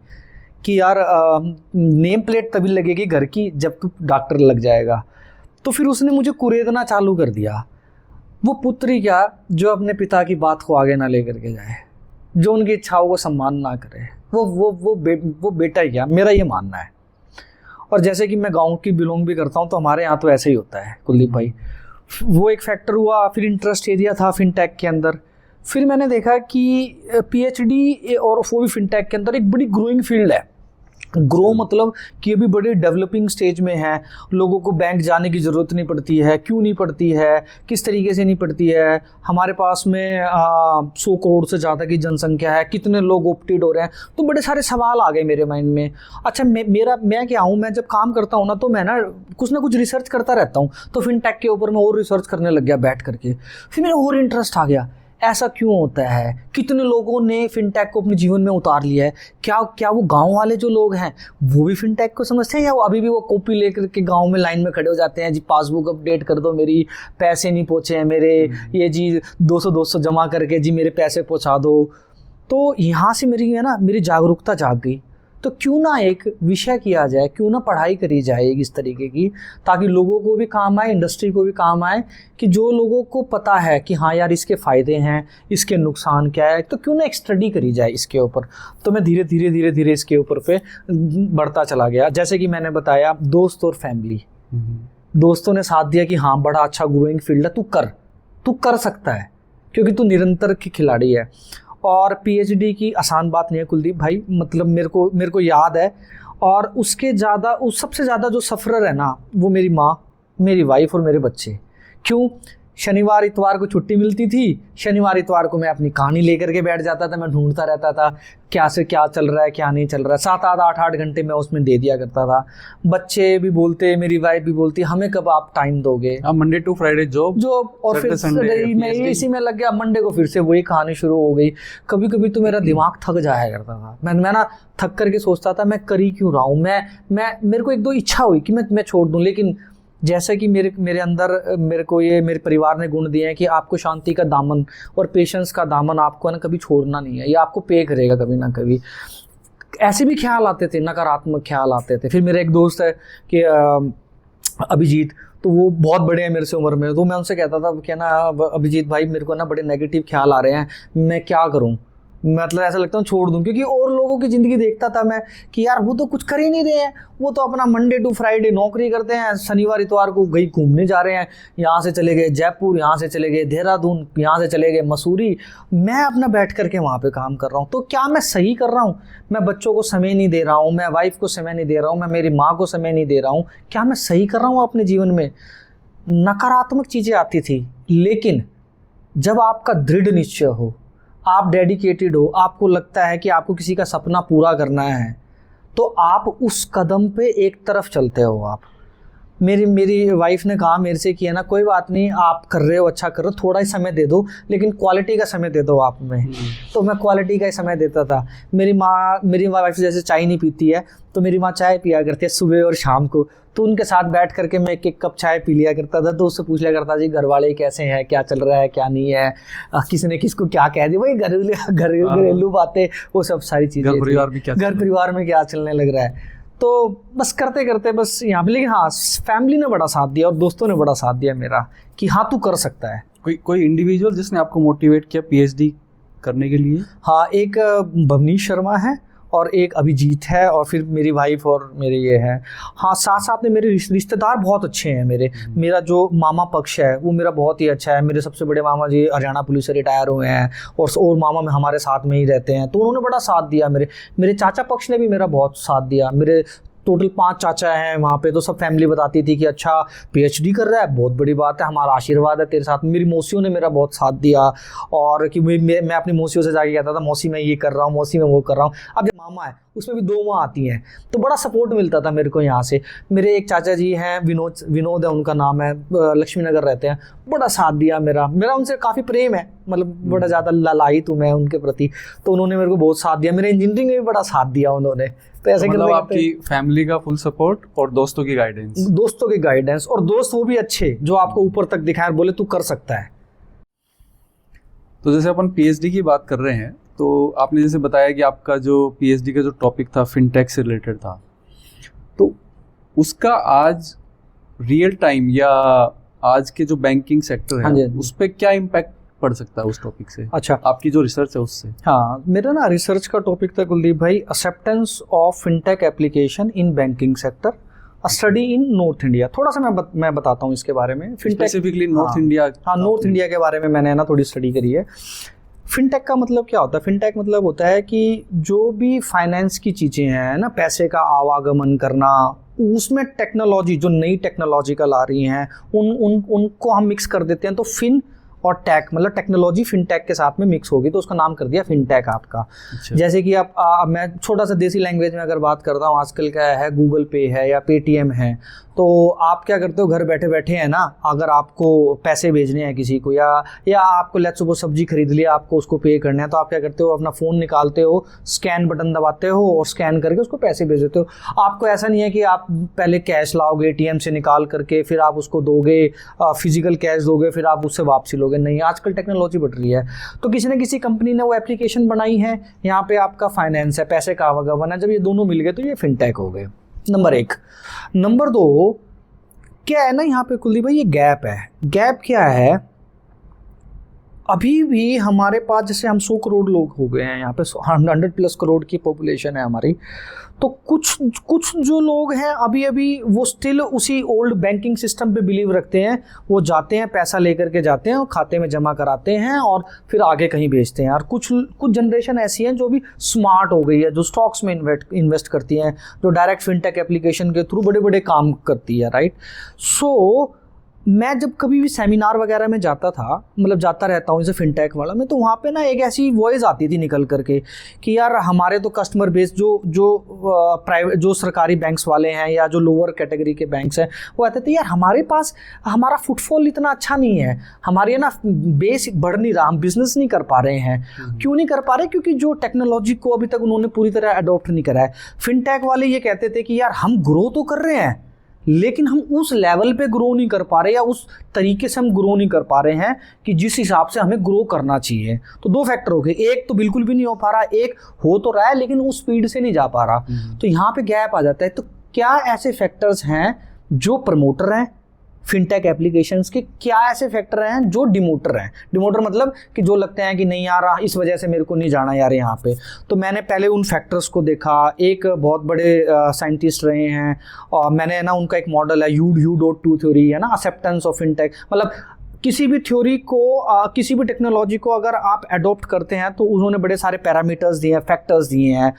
कि यार नेम प्लेट तभी लगेगी घर की जब तू डॉक्टर लग जाएगा। तो फिर उसने मुझे कुरेदना चालू कर दिया। वो पुत्र ही क्या जो अपने पिता की बात को आगे ना लेकर के जाए। जो उनकी इच्छाओं को सम्मान ना करे वो बेटा ही क्या, मेरा ये मानना है। और जैसे कि मैं गांव की बिलोंग भी करता हूँ, तो हमारे यहाँ तो ऐसे ही होता है कुलदीप भाई। वो एक फैक्टर हुआ, फिर इंटरेस्ट एरिया था फिनटेक के अंदर। फिर मैंने देखा कि पीएचडी और वो भी फिनटेक के अंदर एक बड़ी ग्रोइंग फील्ड है। ग्रो मतलब कि अभी बड़े डेवलपिंग स्टेज में है, लोगों को बैंक जाने की ज़रूरत नहीं पड़ती है। क्यों नहीं पड़ती है, किस तरीके से नहीं पड़ती है? हमारे पास में 100 करोड़ से ज़्यादा की जनसंख्या है, कितने लोग ऑप्टेड हो रहे हैं? तो बड़े सारे सवाल आ गए मेरे माइंड में। अच्छा, मैं क्या हूँ, मैं जब काम करता हूँ ना, तो मैं ना कुछ रिसर्च करता रहता हूँ। तो फिनटेक के ऊपर मैं और रिसर्च करने लग गया बैठ करके। फिर मेरा और इंटरेस्ट आ गया, ऐसा क्यों होता है? कितने लोगों ने फिनटेक को अपने जीवन में उतार लिया है? क्या वो गांव वाले जो लोग हैं वो भी फिनटेक को समझते हैं, या वो अभी भी वो कॉपी लेकर के गांव में लाइन में खड़े हो जाते हैं, जी पासबुक अपडेट कर दो मेरी, पैसे नहीं पहुँचे हैं मेरे, ये जी 200 जमा करके जी मेरे पैसे पहुँचा दो। तो यहाँ से मेरी जागरूकता जाग गई। तो क्यों ना एक विषय किया जाए, क्यों ना पढ़ाई करी जाए इस तरीके की, ताकि लोगों को भी काम आए, इंडस्ट्री को भी काम आए, कि जो लोगों को पता है कि हाँ यार इसके फ़ायदे हैं, इसके नुकसान क्या है, तो क्यों ना एक स्टडी करी जाए इसके ऊपर। तो मैं धीरे धीरे इसके ऊपर पे बढ़ता चला गया। जैसे कि मैंने बताया, दोस्त और फैमिली, दोस्तों ने साथ दिया कि हाँ बड़ा अच्छा ग्रोइंग फील्ड है, तू कर सकता है, क्योंकि तू निरंतर की खिलाड़ी है। और पीएचडी की आसान बात नहीं है कुलदीप भाई, मतलब मेरे को याद है। और सबसे ज़्यादा जो सफ़रर है ना, वो मेरी माँ, मेरी वाइफ और मेरे बच्चे। क्यों? शनिवार इतवार को छुट्टी मिलती थी, शनिवार इतवार को मैं अपनी कहानी लेकर के बैठ जाता था, मैं ढूंढता रहता था क्या से क्या चल रहा है, क्या नहीं चल रहा है। 7-8 घंटे मैं उसमें दे दिया करता था। बच्चे भी बोलते, मेरी वाइफ भी बोलती, हमें कब आप टाइम दोगे? मंडे टू फ्राइडे जॉब, और फिर संडे मैं इसी में लग गया। मंडे को फिर से वही कहानी शुरू हो गई। कभी कभी तो मेरा दिमाग थक जाया करता था। मैं ना थक करके सोचता था मैं करी क्यों रहा हूँ। मेरे को 1-2 इच्छा हुई कि मैं छोड़ दूँ, लेकिन जैसे कि मेरे अंदर मेरे परिवार ने गुण दिए हैं कि आपको शांति का दामन और पेशेंस का दामन आपको ना कभी छोड़ना नहीं है, ये आपको पे करेगा कभी ना कभी। ऐसे भी ख्याल आते थे, नकारात्मक ख्याल आते थे। फिर मेरे एक दोस्त है कि अभिजीत, तो वो बहुत बड़े हैं मेरे से उम्र में, तो मैं उनसे कहता था कि ना अभिजीत भाई मेरे को ना बड़े नेगेटिव ख्याल आ रहे हैं, मैं क्या करूँ? मतलब ऐसा लगता है छोड़ दूं, क्योंकि और लोगों की ज़िंदगी देखता था मैं कि यार वो तो कुछ कर ही नहीं रहे हैं, वो तो अपना मंडे टू फ्राइडे नौकरी करते हैं, शनिवार इतवार को कहीं घूमने जा रहे हैं, यहाँ से चले गए जयपुर, यहाँ से चले गए देहरादून, यहाँ से चले गए मसूरी, मैं अपना बैठ करके वहाँ पे काम कर रहा हूँ। तो क्या मैं सही कर रहा हूँ? मैं बच्चों को समय नहीं दे रहा हूँ, मैं वाइफ को समय नहीं दे रहा हूँ, मैं मेरी माँ को समय नहीं दे रहा हूँ, क्या मैं सही कर रहा हूँ अपने जीवन में? नकारात्मक चीज़ें आती थी। लेकिन जब आपका दृढ़ निश्चय हो, आप डेडिकेटेड हो, आपको लगता है कि आपको किसी का सपना पूरा करना है, तो आप उस कदम पे एक तरफ चलते हो। आप मेरी वाइफ ने कहा मेरे से कि है ना कोई बात नहीं, आप कर रहे हो, अच्छा कर रहे हो, थोड़ा ही समय दे दो, लेकिन क्वालिटी का समय दे दो आप में। तो मैं क्वालिटी का ही समय देता था। मेरी वाइफ जैसे चाय नहीं पीती है, तो मेरी माँ चाय पिया करती है सुबह और शाम को, तो उनके साथ बैठ करके मैं 1-1 कप चाय पी लिया करता था। तो उससे पूछ लिया करता जी घर वाले कैसे हैं, क्या चल रहा है, क्या नहीं है, किसी ने किसको क्या कह दिया, वही घरेलू बातें, वो सब सारी चीज़ें, घर परिवार में क्या चलने लग रहा है। तो बस करते करते बस यहाँ पे। लेकिन हाँ, फैमिली ने बड़ा साथ दिया और दोस्तों ने बड़ा साथ दिया मेरा कि हाँ तू कर सकता है। कोई इंडिविजुअल जिसने आपको मोटिवेट किया पीएचडी करने के लिए? हाँ, एक भवनीश शर्मा है और एक अभिजीत है, और फिर मेरी वाइफ और मेरे ये है। हाँ, साथ साथ में मेरे रिश्तेदार बहुत अच्छे हैं मेरा जो मामा पक्ष है वो मेरा बहुत ही अच्छा है। मेरे सबसे बड़े मामा जी हरियाणा पुलिस से रिटायर हुए हैं, और मामा में हमारे साथ में ही रहते हैं, तो उन्होंने बड़ा साथ दिया। मेरे चाचा पक्ष ने भी मेरा बहुत साथ दिया। मेरे टोटल 5 चाचा हैं वहाँ पे, तो सब फैमिली बताती थी कि अच्छा पीएचडी कर रहा है, बहुत बड़ी बात है, हमारा आशीर्वाद है तेरे साथ। मेरी मौसियों ने मेरा बहुत साथ दिया, और कि मैं अपनी मौसियों से जाके कहता था मौसी मैं ये कर रहा हूँ, मौसी मैं वो कर रहा हूँ। अब जो मामा है उसमें भी 2 माँ आती हैं, तो बड़ा सपोर्ट मिलता था मेरे को यहाँ से। मेरे एक चाचा जी हैं, विनोद है उनका नाम है, लक्ष्मी नगर रहते हैं, बड़ा साथ दिया मेरा उनसे काफ़ी प्रेम है, मतलब बड़ा ज़्यादा लालायित हूँ मैं उनके प्रति, तो उन्होंने मेरे को बहुत साथ दिया। मेरे इंजीनियरिंग में भी बड़ा साथ दिया उन्होंने। तो ऐसे मतलब आपकी फैमिली का फुल सपोर्ट और दोस्तों की गाइडेंस और दोस्त वो भी अच्छे जो आपको ऊपर तक दिखाए, बोले तू कर सकता है। तो जैसे अपन पीएचडी की बात कर रहे हैं, तो आपने जैसे बताया कि आपका जो पीएचडी का जो टॉपिक था फिनटेक से रिलेटेड था, तो उसका आज रियल टाइम या आज के जो बैंकिंग सेक्टर है, हाँ जी, उस पर क्या इम्पैक्ट पढ़ सकता है उस टॉपिक से? अच्छा, आपकी जो रिसर्च है उससे। हाँ, मेरा ना रिसर्च का टॉपिक था कुलदीप भाई, acceptance of fintech application in banking sector, study in north India. थोड़ा सा मैं बताता हूँ इसके बारे में। Specifically north India. हाँ, नॉर्थ इंडिया के बारे में मैंने ना थोड़ी स्टडी करी है। फिनटेक का मतलब क्या होता है? फिनटेक मतलब होता है कि जो भी फाइनेंस की चीज़ें हैं ना, पैसे का आवागमन करना, उसमें टेक्नोलॉजी, जो नई टेक्नोलॉजिकल आ रही हैं उनको हम मिक्स कर देते हैं। तो फिन और टेक मतलब टेक्नोलॉजी फिनटेक के साथ में मिक्स होगी, तो उसका नाम कर दिया फिनटेक आपका। अच्छा। जैसे कि आप मैं छोटा सा देसी लैंग्वेज में अगर बात करता हूँ, आजकल क्या है, गूगल पे है या पेटीएम है, तो आप क्या करते हो, घर बैठे बैठे है ना, अगर आपको पैसे भेजने हैं किसी को, या आपको लेट्स सपोज सब्जी खरीद लिया, आपको उसको पे करना है, तो आप क्या करते हो, अपना फ़ोन निकालते हो, स्कैन बटन दबाते हो और स्कैन करके उसको पैसे भेज देते हो। आपको ऐसा नहीं है कि आप पहले कैश लाओगे एटीएम से निकाल करके, फिर आप उसको दोगे, फिजिकल कैश दोगे, फिर आप उससे वापसी लोगे। नहीं, आजकल टेक्नोलॉजी बढ़ रही है, तो किसी न किसी कंपनी ने वो एप्लीकेशन बनाई है, यहाँ पे आपका फाइनेंस है, पैसे का आवागमन है, जब ये दोनों मिल गए तो ये फिनटेक हो गए, नंबर 1। नंबर 2, क्या है ना यहाँ पे कुलदीप भाई, ये गैप है। गैप क्या है, अभी भी हमारे पास, जैसे हम 100 करोड़ लोग हो गए हैं यहाँ पे, 100+ करोड़ की पॉपुलेशन है हमारी, तो कुछ जो लोग हैं अभी वो स्टिल उसी ओल्ड बैंकिंग सिस्टम पे बिलीव रखते हैं। वो जाते हैं, पैसा लेकर के जाते हैं और खाते में जमा कराते हैं और फिर आगे कहीं भेजते हैं। और कुछ जनरेशन ऐसी हैं जो भी स्मार्ट हो गई है, जो स्टॉक्स में इन्वेस्ट करती हैं, जो डायरेक्ट फिनटेक एप्लीकेशन के थ्रू बड़े बड़े काम करती है, राइट। सो मैं जब कभी भी सेमिनार वगैरह में जाता था, मतलब जाता रहता हूँ जैसे फिनटेक वाला में, तो वहाँ पे ना एक ऐसी वॉइस आती थी निकल करके कि यार हमारे तो कस्टमर बेस जो प्राइवेट, जो सरकारी बैंक्स वाले हैं या जो लोअर कैटेगरी के बैंक्स हैं, वो कहते थे यार हमारे पास हमारा फुटफॉल इतना अच्छा नहीं है, हमारे ना बेस बढ़ नहीं रहा, हम बिजनेस नहीं कर पा रहे हैं। क्यों नहीं कर पा रहे? क्योंकि जो टेक्नोलॉजी को अभी तक उन्होंने पूरी तरह अडॉप्ट नहीं करा है। फिनटेक वाले ये कहते थे कि यार हम ग्रो तो कर रहे हैं, लेकिन हम उस लेवल पे ग्रो नहीं कर पा रहे, या उस तरीके से हम ग्रो नहीं कर पा रहे हैं कि जिस हिसाब से हमें ग्रो करना चाहिए। तो 2 फैक्टर हो गए, एक तो बिल्कुल भी नहीं हो पा रहा, एक हो तो रहा है लेकिन उस स्पीड से नहीं जा पा रहा। तो यहाँ पे गैप आ जाता है। तो क्या ऐसे फैक्टर्स हैं जो प्रमोटर हैं फिनटेक एप्लीकेशंस के, क्या ऐसे फैक्टर हैं जो डिमोटर हैं? डिमोटर मतलब कि जो लगते हैं कि नहीं यार इस वजह से मेरे को नहीं जाना यार यहाँ पे। तो मैंने पहले उन फैक्टर्स को देखा। एक बहुत बड़े साइंटिस्ट रहे हैं और मैंने ना उनका एक मॉडल है U.2 थ्योरी है ना, एक्सेप्टेंस ऑफ फिनटेक। मतलब किसी भी थ्योरी को, किसी भी टेक्नोलॉजी को अगर आप अडॉप्ट करते हैं तो उन्होंने बड़े सारे पैरामीटर्स दिए हैं, फैक्टर्स दिए हैं।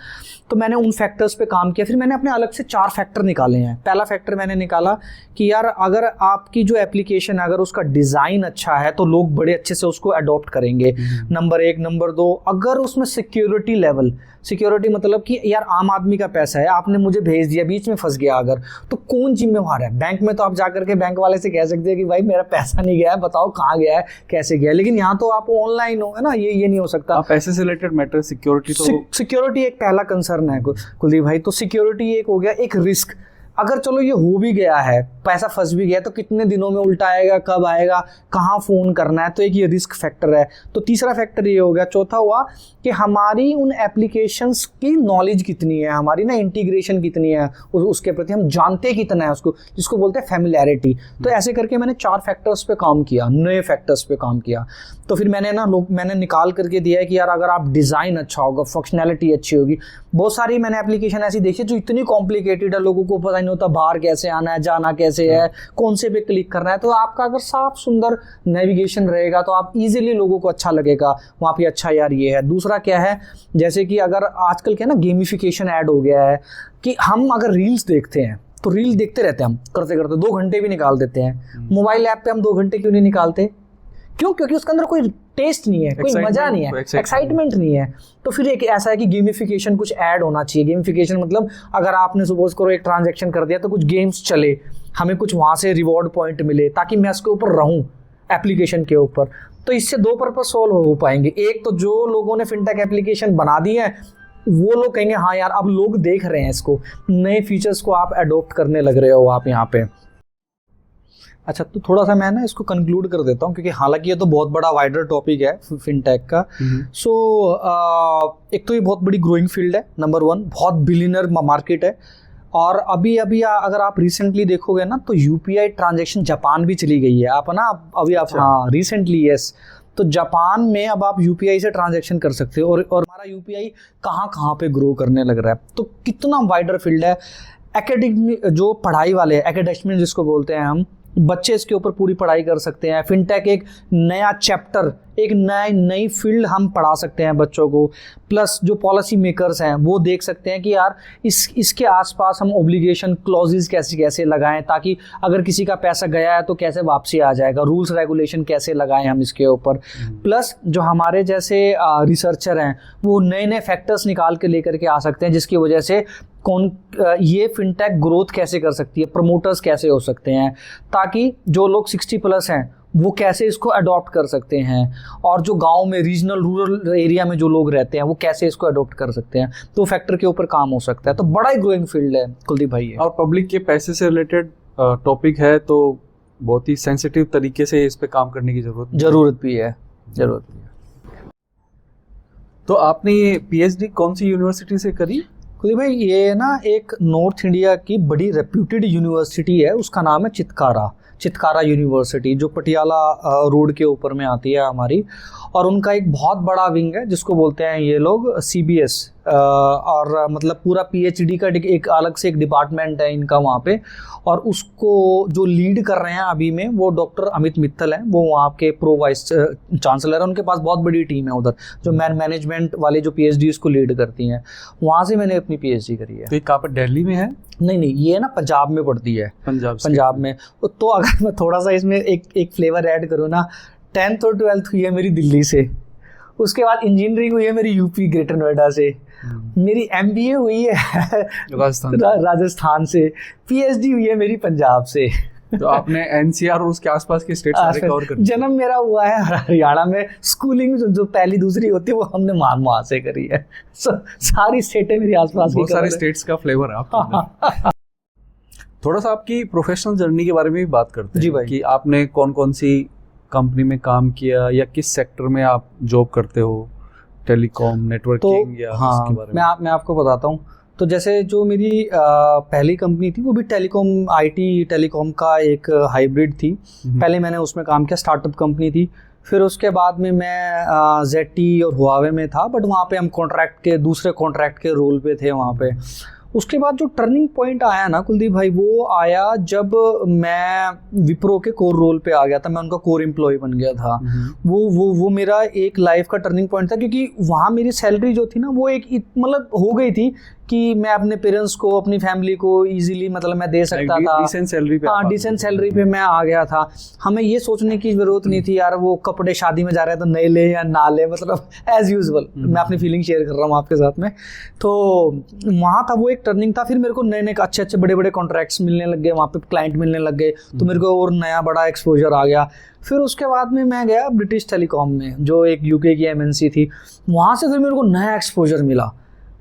तो मैंने उन फैक्टर्स पे काम किया। फिर मैंने अपने अलग से 4 फैक्टर निकाले हैं। पहला फैक्टर मैंने निकाला कि यार अगर आपकी जो एप्लीकेशन है, अगर उसका डिज़ाइन अच्छा है तो लोग बड़े अच्छे से उसको अडॉप्ट करेंगे, नंबर 1। नंबर 2, अगर उसमें सिक्योरिटी लेवल, सिक्योरिटी मतलब कि यार आम आदमी का पैसा है, आपने मुझे भेज दिया, बीच में फंस गया अगर, तो कौन जिम्मेवार है? बैंक में तो आप जाकर के बैंक वाले से कह सकते हैं कि भाई मेरा पैसा नहीं गया है, बताओ कहाँ गया है, कैसे गया है। लेकिन यहाँ तो आप ऑनलाइन हो, है ना, ये नहीं हो सकता। पैसे से रिलेटेड मैटर, सिक्योरिटी, तो सिक्योरिटी एक पहला कंसर्न है कुलदीप भाई। तो सिक्योरिटी एक हो गया। एक रिस्क, अगर चलो ये हो भी गया है, पैसा फंस भी गया, तो कितने दिनों में उल्टा आएगा, कब आएगा, कहाँ फ़ोन करना है, तो एक ये रिस्क फैक्टर है। तो तीसरा फैक्टर ये हो गया। चौथा हुआ कि हमारी उन एप्लीकेशंस की नॉलेज कितनी है, हमारी ना इंटीग्रेशन कितनी है उसके प्रति, हम जानते कितना है उसको, जिसको बोलते हैं फैमिलियरिटी। तो ऐसे करके मैंने 4 फैक्टर्स पे काम किया, नए फैक्टर्स पे काम किया। तो फिर मैंने निकाल करके दिया है कि यार अगर आप डिज़ाइन अच्छा होगा, फंक्शनैलिटी अच्छी होगी। बहुत सारी मैंने एप्लीकेशन ऐसी देखी जो इतनी कॉम्प्लिकेटेड है, लोगों को पता नहीं होता बाहर कैसे आना है, जाना कैसे है, कौन से पे क्लिक करना है। तो आपका अगर साफ सुंदर नेविगेशन रहेगा तो आप इजीली लोगों को अच्छा लगेगा वहाँ पे, अच्छा यार ये है। दूसरा क्या है, जैसे कि अगर आजकल क्या है ना, गेमिफिकेशन ऐड हो गया है कि हम अगर रील्स देखते हैं तो रील देखते रहते हैं, हम करते करते 2 घंटे भी निकाल देते हैं। मोबाइल ऐप पे हम 2 घंटे क्यों नहीं निकालते? क्यों? क्योंकि उसके अंदर कोई टेस्ट नहीं है, कोई मजा नहीं है, एक्साइटमेंट नहीं है। तो फिर एक ऐसा है कि गेमिफिकेशन कुछ ऐड होना चाहिए। गेमिफिकेशन मतलब अगर आपने सपोज करो एक ट्रांजैक्शन कर दिया तो कुछ गेम्स चले, हमें कुछ वहाँ से रिवॉर्ड पॉइंट मिले, ताकि मैं उसके ऊपर रहूँ एप्लीकेशन के ऊपर। तो इससे 2 पर्पस सॉल्व हो पाएंगे। एक तो जो लोगों ने फिनटेक एप्लीकेशन बना दी है वो लोग कहेंगे हाँ यार अब लोग देख रहे हैं इसको, नए फीचर्स को आप अडॉप्ट करने लग रहे हो आप यहाँ पे। अच्छा, तो थोड़ा सा मैं ना इसको कंक्लूड कर देता हूँ, क्योंकि हालांकि ये तो बहुत बड़ा वाइडर टॉपिक है फिनटेक का। सो एक तो ये बहुत बड़ी ग्रोइंग फील्ड है, नंबर 1, बहुत बिलियनर मार्केट है। और अभी अगर आप रिसेंटली देखोगे ना तो यूपीआई ट्रांजैक्शन जापान भी चली गई है। आप ना अभी आप, हाँ, रिसेंटली, यस, तो जापान में अब आप यूपीआई से ट्रांजैक्शन कर सकते हो और हमारा यूपीआई कहाँ कहाँ पे ग्रो करने लग रहा है। तो कितना वाइडर फील्ड है। एकेडमिक जो पढ़ाई वाले हैं, एकेडमिक जिसको बोलते हैं हम, बच्चे इसके ऊपर पूरी पढ़ाई कर सकते हैं। फिनटेक एक नया चैप्टर, एक नई फील्ड हम पढ़ा सकते हैं बच्चों को। प्लस जो पॉलिसी मेकर्स हैं वो देख सकते हैं कि यार इसके आसपास हम ऑब्लिगेशन क्लॉजेस कैसे कैसे लगाएं, ताकि अगर किसी का पैसा गया है तो कैसे वापसी आ जाएगा, रूल्स रेगुलेशन कैसे लगाएं हम इसके ऊपर। प्लस जो हमारे जैसे रिसर्चर हैं वो नए नए फैक्टर्स निकाल के लेकर के आ सकते हैं, जिसकी वजह से ये फिनटेक ग्रोथ कैसे कर सकती है, प्रमोटर्स कैसे हो सकते हैं, ताकि जो लोग 60+ हैं वो कैसे इसको अडॉप्ट कर सकते हैं, और जो गांव में रीजनल रूरल एरिया में जो लोग रहते हैं वो कैसे इसको अडॉप्ट कर सकते हैं। तो फैक्टर के ऊपर काम हो सकता है। तो बड़ा ही ग्रोइंग फील्ड है कुलदीप भाई ये। और पब्लिक के पैसे से रिलेटेड टॉपिक है, तो बहुत ही सेंसिटिव तरीके से इस पे काम करने की जरूरत भी है। तो आपने ये पीएचडी कौन सी यूनिवर्सिटी से करी? कुलदीप भाई ये ना एक नॉर्थ इंडिया की बड़ी रेप्यूटेड यूनिवर्सिटी है, उसका नाम है चितकारा यूनिवर्सिटी, जो पटियाला रोड के ऊपर में आती है हमारी। और उनका एक बहुत बड़ा विंग है जिसको बोलते हैं ये लोग CBS, और मतलब पूरा PhD का एक अलग से एक डिपार्टमेंट है इनका वहाँ पे। और उसको जो लीड कर रहे हैं अभी में वो डॉक्टर अमित मित्तल हैं, वो वहाँ के प्रो वाइस चांसलर है। उनके पास बहुत बड़ी टीम है उधर, जो मैनेजमेंट वाले जो PhD उसको लीड करती हैं। वहाँ से मैंने अपनी PhD करी है। तो ये कहाँ पर, दिल्ली में है? नहीं, ये ना पंजाब में पड़ती है। पंजाब में। तो अगर मैं थोड़ा सा इसमें एक फ्लेवर ऐड करूँ ना, 10th और 12th हुई है मेरी दिल्ली से, उसके बाद इंजीनियरिंग हुई है मेरी यूपी ग्रेटर नोएडा से, मेरी MBA हुई है राजस्थान से, PhD हुई है मेरी पंजाब से। तो आपने NCR और उसके आसपास के स्टेट सारे कवर कर दिए। जन्म मेरा हुआ है हरियाणा में, स्कूलिंग जो पहली दूसरी होती है वो हमने वहाँ से करी है। सारी स्टेटें मेरी आसपास, बहुत सारे स्टेट्स का फ्लेवर है आपको। थोड़ा सा आपकी प्रोफेशनल जर्नी के बारे में भी बात करते हैं। जी भाई। कि आपने कौन कौन सी कंपनी में काम किया, या किस सेक्टर में आप जॉब करते हो, टेलीकॉम, नेटवर्किंग, या इसके बारे में? मैं आपको बताता हूँ। तो जैसे जो मेरी पहली कंपनी थी वो भी टेलीकॉम का एक हाइब्रिड थी। पहले मैंने उसमें काम किया, स्टार्टअप कंपनी थी। फिर उसके बाद में मैं ZTE और हुआवे में था, बट वहाँ पे हम दूसरे कॉन्ट्रैक्ट के रोल पे थे वहाँ पे। उसके बाद जो टर्निंग पॉइंट आया ना कुलदीप भाई, वो आया जब मैं विप्रो के कोर रोल पे आ गया था, मैं उनका कोर एम्प्लॉय बन गया था। वो मेरा एक लाइफ का टर्निंग पॉइंट था, क्योंकि वहाँ मेरी सैलरी जो थी ना वो एक मतलब हो गई थी कि मैं अपने पेरेंट्स को, अपनी फैमिली को इजीली मतलब मैं दे सकता था। डिसेंट सैलरी पे मैं आ गया था। हमें ये सोचने की जरूरत नहीं थी यार वो कपड़े शादी में जा रहे हैं तो नए ले या ना ले, मतलब एज यूजुअल मैं अपनी फीलिंग शेयर कर रहा हूँ आपके साथ में। तो वहाँ था, वो एक टर्निंग था। फिर मेरे को नए अच्छे बड़े कॉन्ट्रैक्ट्स मिलने लग गए, वहाँ पे क्लाइंट मिलने लग गए, तो मेरे को और नया बड़ा एक्सपोजर आ गया। फिर उसके बाद में मैं गया ब्रिटिश टेलीकॉम में, जो एक UK की MNC थी। वहाँ से फिर मेरे को नया एक्सपोजर मिला।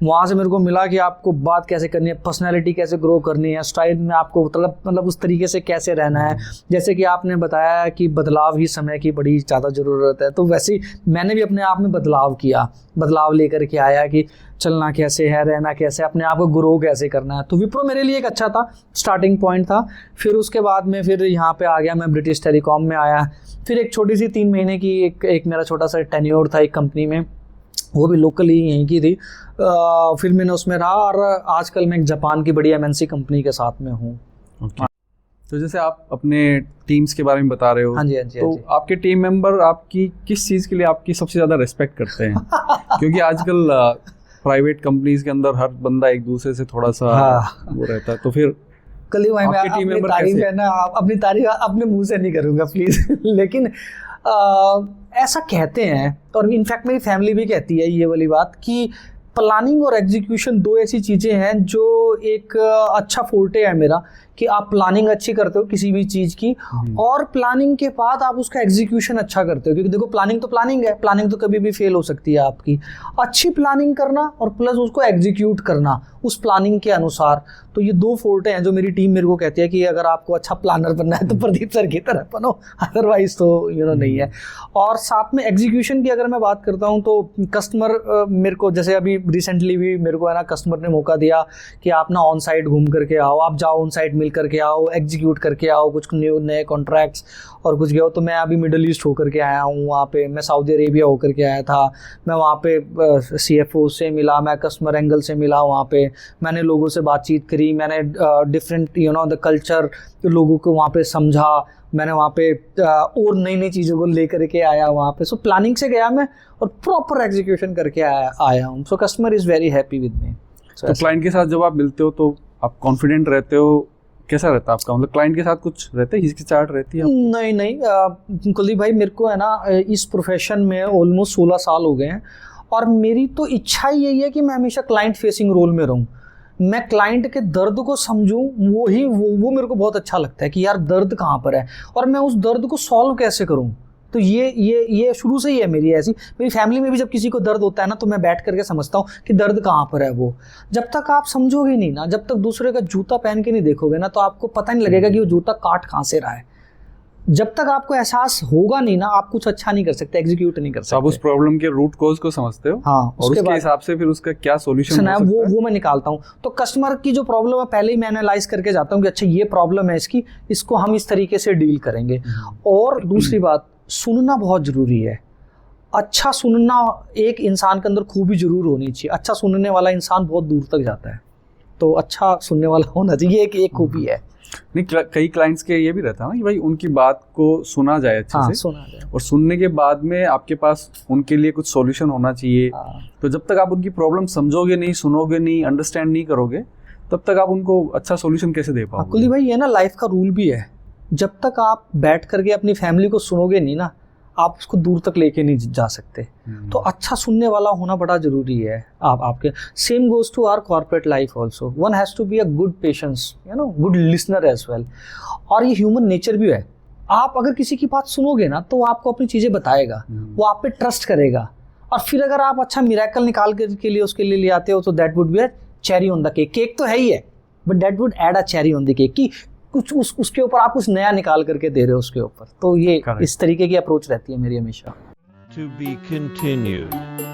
वहाँ से मेरे को मिला कि आपको बात कैसे करनी है, पर्सनैलिटी कैसे ग्रो करनी है, स्टाइल में आपको मतलब उस तरीके से कैसे रहना है। जैसे कि आपने बताया कि बदलाव ही समय की बड़ी ज़्यादा ज़रूरत है, तो वैसे ही मैंने भी अपने आप में बदलाव किया, बदलाव लेकर के आया कि चलना कैसे है, रहना कैसे, अपने आप को ग्रो कैसे करना है। तो विप्रो मेरे लिए एक अच्छा था, स्टार्टिंग पॉइंट था। फिर उसके बाद में फिर यहाँ पे आ गया, मैं ब्रिटिश टेलीकॉम में आया। फिर एक छोटी सी 3 महीने की एक मेरा छोटा सा टेन्योर था एक कंपनी में, वो भी लोकली यहीं की थी। फिर मैंने उसमें रहा, और आजकल मैं एक जापान की बड़ी MNC कंपनी के साथ में हूँ। तो जैसे आप अपने टीम्स के बारे में बता रहे हो, हाँ जी। तो आपके टीम मेंबर आपकी किस चीज़ के लिए आपकी सबसे ज़्यादा रिस्पेक्ट करते हैं? क्योंकि आजकल प्राइवेट कंपनीज के अंदर हर बंदा एक दूसरे से थोड़ा सा वो रहता है, तो फिर कल भाई मैं अपनी तारीफ है ना, अपनी तारीफ अपने मुंह से नहीं करूँगा प्लीज़ लेकिन ऐसा कहते हैं, और इनफैक्ट मेरी फैमिली भी कहती है ये वाली बात, कि प्लानिंग और एग्जीक्यूशन 2 ऐसी चीज़ें हैं जो एक अच्छा फोर्टे है मेरा, कि आप प्लानिंग अच्छी करते हो किसी भी चीज़ की, और प्लानिंग के बाद आप उसका एग्जीक्यूशन अच्छा करते हो। क्योंकि देखो प्लानिंग तो प्लानिंग है, प्लानिंग तो कभी भी फेल हो सकती है आपकी। अच्छी प्लानिंग करना और प्लस उसको एग्जीक्यूट करना उस प्लानिंग के अनुसार, तो ये 2 फोर्टे हैं जो मेरी टीम मेरे को कहती है कि अगर आपको अच्छा प्लानर बनना है तो प्रदीप सर की तरह बनो, अदरवाइज तो नहीं है। और साथ में एग्जीक्यूशन की अगर मैं बात करता हूँ तो कस्टमर मेरे को, जैसे अभी रिसेंटली भी मेरे को है ना कस्टमर ने मौका दिया कि आप ना ऑन साइट घूम करके आओ, आप जाओ ऑन साइट मिल करके आओ, एग्जीक्यूट करके आओ कुछ नए कॉन्ट्रैक्ट्स और कुछ गया हो। तो मैं अभी मिडल ईस्ट होकर के आया हूँ, वहाँ पे मैं सऊदी अरेबिया होकर के आया था, मैं वहाँ पे CFO से मिला, मैं कस्टमर एंगल से मिला, वहाँ पे मैंने लोगों से बातचीत करी, मैंने डिफरेंट द कल्चर लोगों को वहाँ पे समझा, मैंने वहाँ पे और नई नई चीज़ों को लेकर के आया वहाँ पे। सो प्लानिंग से गया मैं और प्रॉपर एग्जीक्यूशन करके आया हूँ। So customer is very happy with me. तो क्लाइंट के साथ जब आप मिलते हो तो आप कॉन्फिडेंट रहते हो, कैसा रहता है आपका, मतलब क्लाइंट के साथ कुछ रहता है, हिचकिचाहट रहती है? नहीं कुलदीप भाई, मेरे को है ना इस प्रोफेशन में ऑलमोस्ट 16 साल हो गए हैं और मेरी तो इच्छा ही यही है कि मैं हमेशा क्लाइंट फेसिंग रोल में रहूं, मैं क्लाइंट के दर्द को समझूं। वो मेरे को बहुत अच्छा लगता है कि यार दर्द कहाँ पर है और मैं उस दर्द को सॉल्व कैसे करूं। तो ये शुरू से ही है मेरी ऐसी। मेरी फैमिली में भी जब किसी को दर्द होता है ना तो मैं बैठ करके समझता हूँ कि दर्द कहाँ पर है। वो जब तक आप समझोगे नहीं ना, जब तक दूसरे का जूता पहन के नहीं देखोगे ना, तो आपको पता नहीं लगेगा कि वो जूता काट कहाँ से रहा है। जब तक आपको एहसास होगा नहीं ना, आप कुछ अच्छा नहीं कर सकते, एग्जीक्यूट नहीं कर सकते। आप उस प्रॉब्लम के रूट कॉज को समझते हो, हाँ, और उसके हिसाब से फिर उसका क्या सॉल्यूशन हो सकता है वो मैं निकालता हूँ। तो कस्टमर की जो प्रॉब्लम है पहले ही मैं एनालाइज करके जाता हूँ कि अच्छा ये प्रॉब्लम है इसको हम इस तरीके से डील करेंगे। और दूसरी बात, सुनना बहुत जरूरी है। अच्छा सुनना एक इंसान के अंदर खूबी जरूर होनी चाहिए। अच्छा सुनने वाला इंसान बहुत दूर तक जाता है, तो अच्छा सुनने वाला होना चाहिए, एक खूबी है। नहीं, कई क्लाइंट्स के ये भी रहता है ना कि भाई उनकी बात को सुना जाए अच्छे से, सुना जाए, और सुनने के बाद में आपके पास उनके लिए कुछ सॉल्यूशन होना चाहिए। तो जब तक आप उनकी प्रॉब्लम समझोगे नहीं, सुनोगे नहीं, अंडरस्टैंड नहीं करोगे, तब तक आप उनको अच्छा सॉल्यूशन कैसे दे पाओगे? कुलदीप भाई, ये ना लाइफ का रूल भी है। जब तक आप बैठ करके अपनी फैमिली को सुनोगे नहीं ना, आप उसको दूर तक लेके नहीं जा सकते। तो अच्छा सुनने वाला होना बड़ा जरूरी है। आपके same goes to our corporate life also. One has to be a good patience, good listener as well. और ये ह्यूमन नेचर भी है। आप अगर किसी की बात सुनोगे ना तो आपको अपनी चीजें बताएगा, वो आप पे ट्रस्ट करेगा। और फिर अगर आप अच्छा मिरेकल निकाल के लिए उसके लिए ले आते हो तो that would be a cherry on the cake. Cake तो है ही है, but that would add a cherry on the cake कि कुछ उसके ऊपर आप कुछ नया निकाल करके दे रहे हो उसके ऊपर। तो ये इस तरीके की अप्रोच रहती है मेरी हमेशा। To be continued.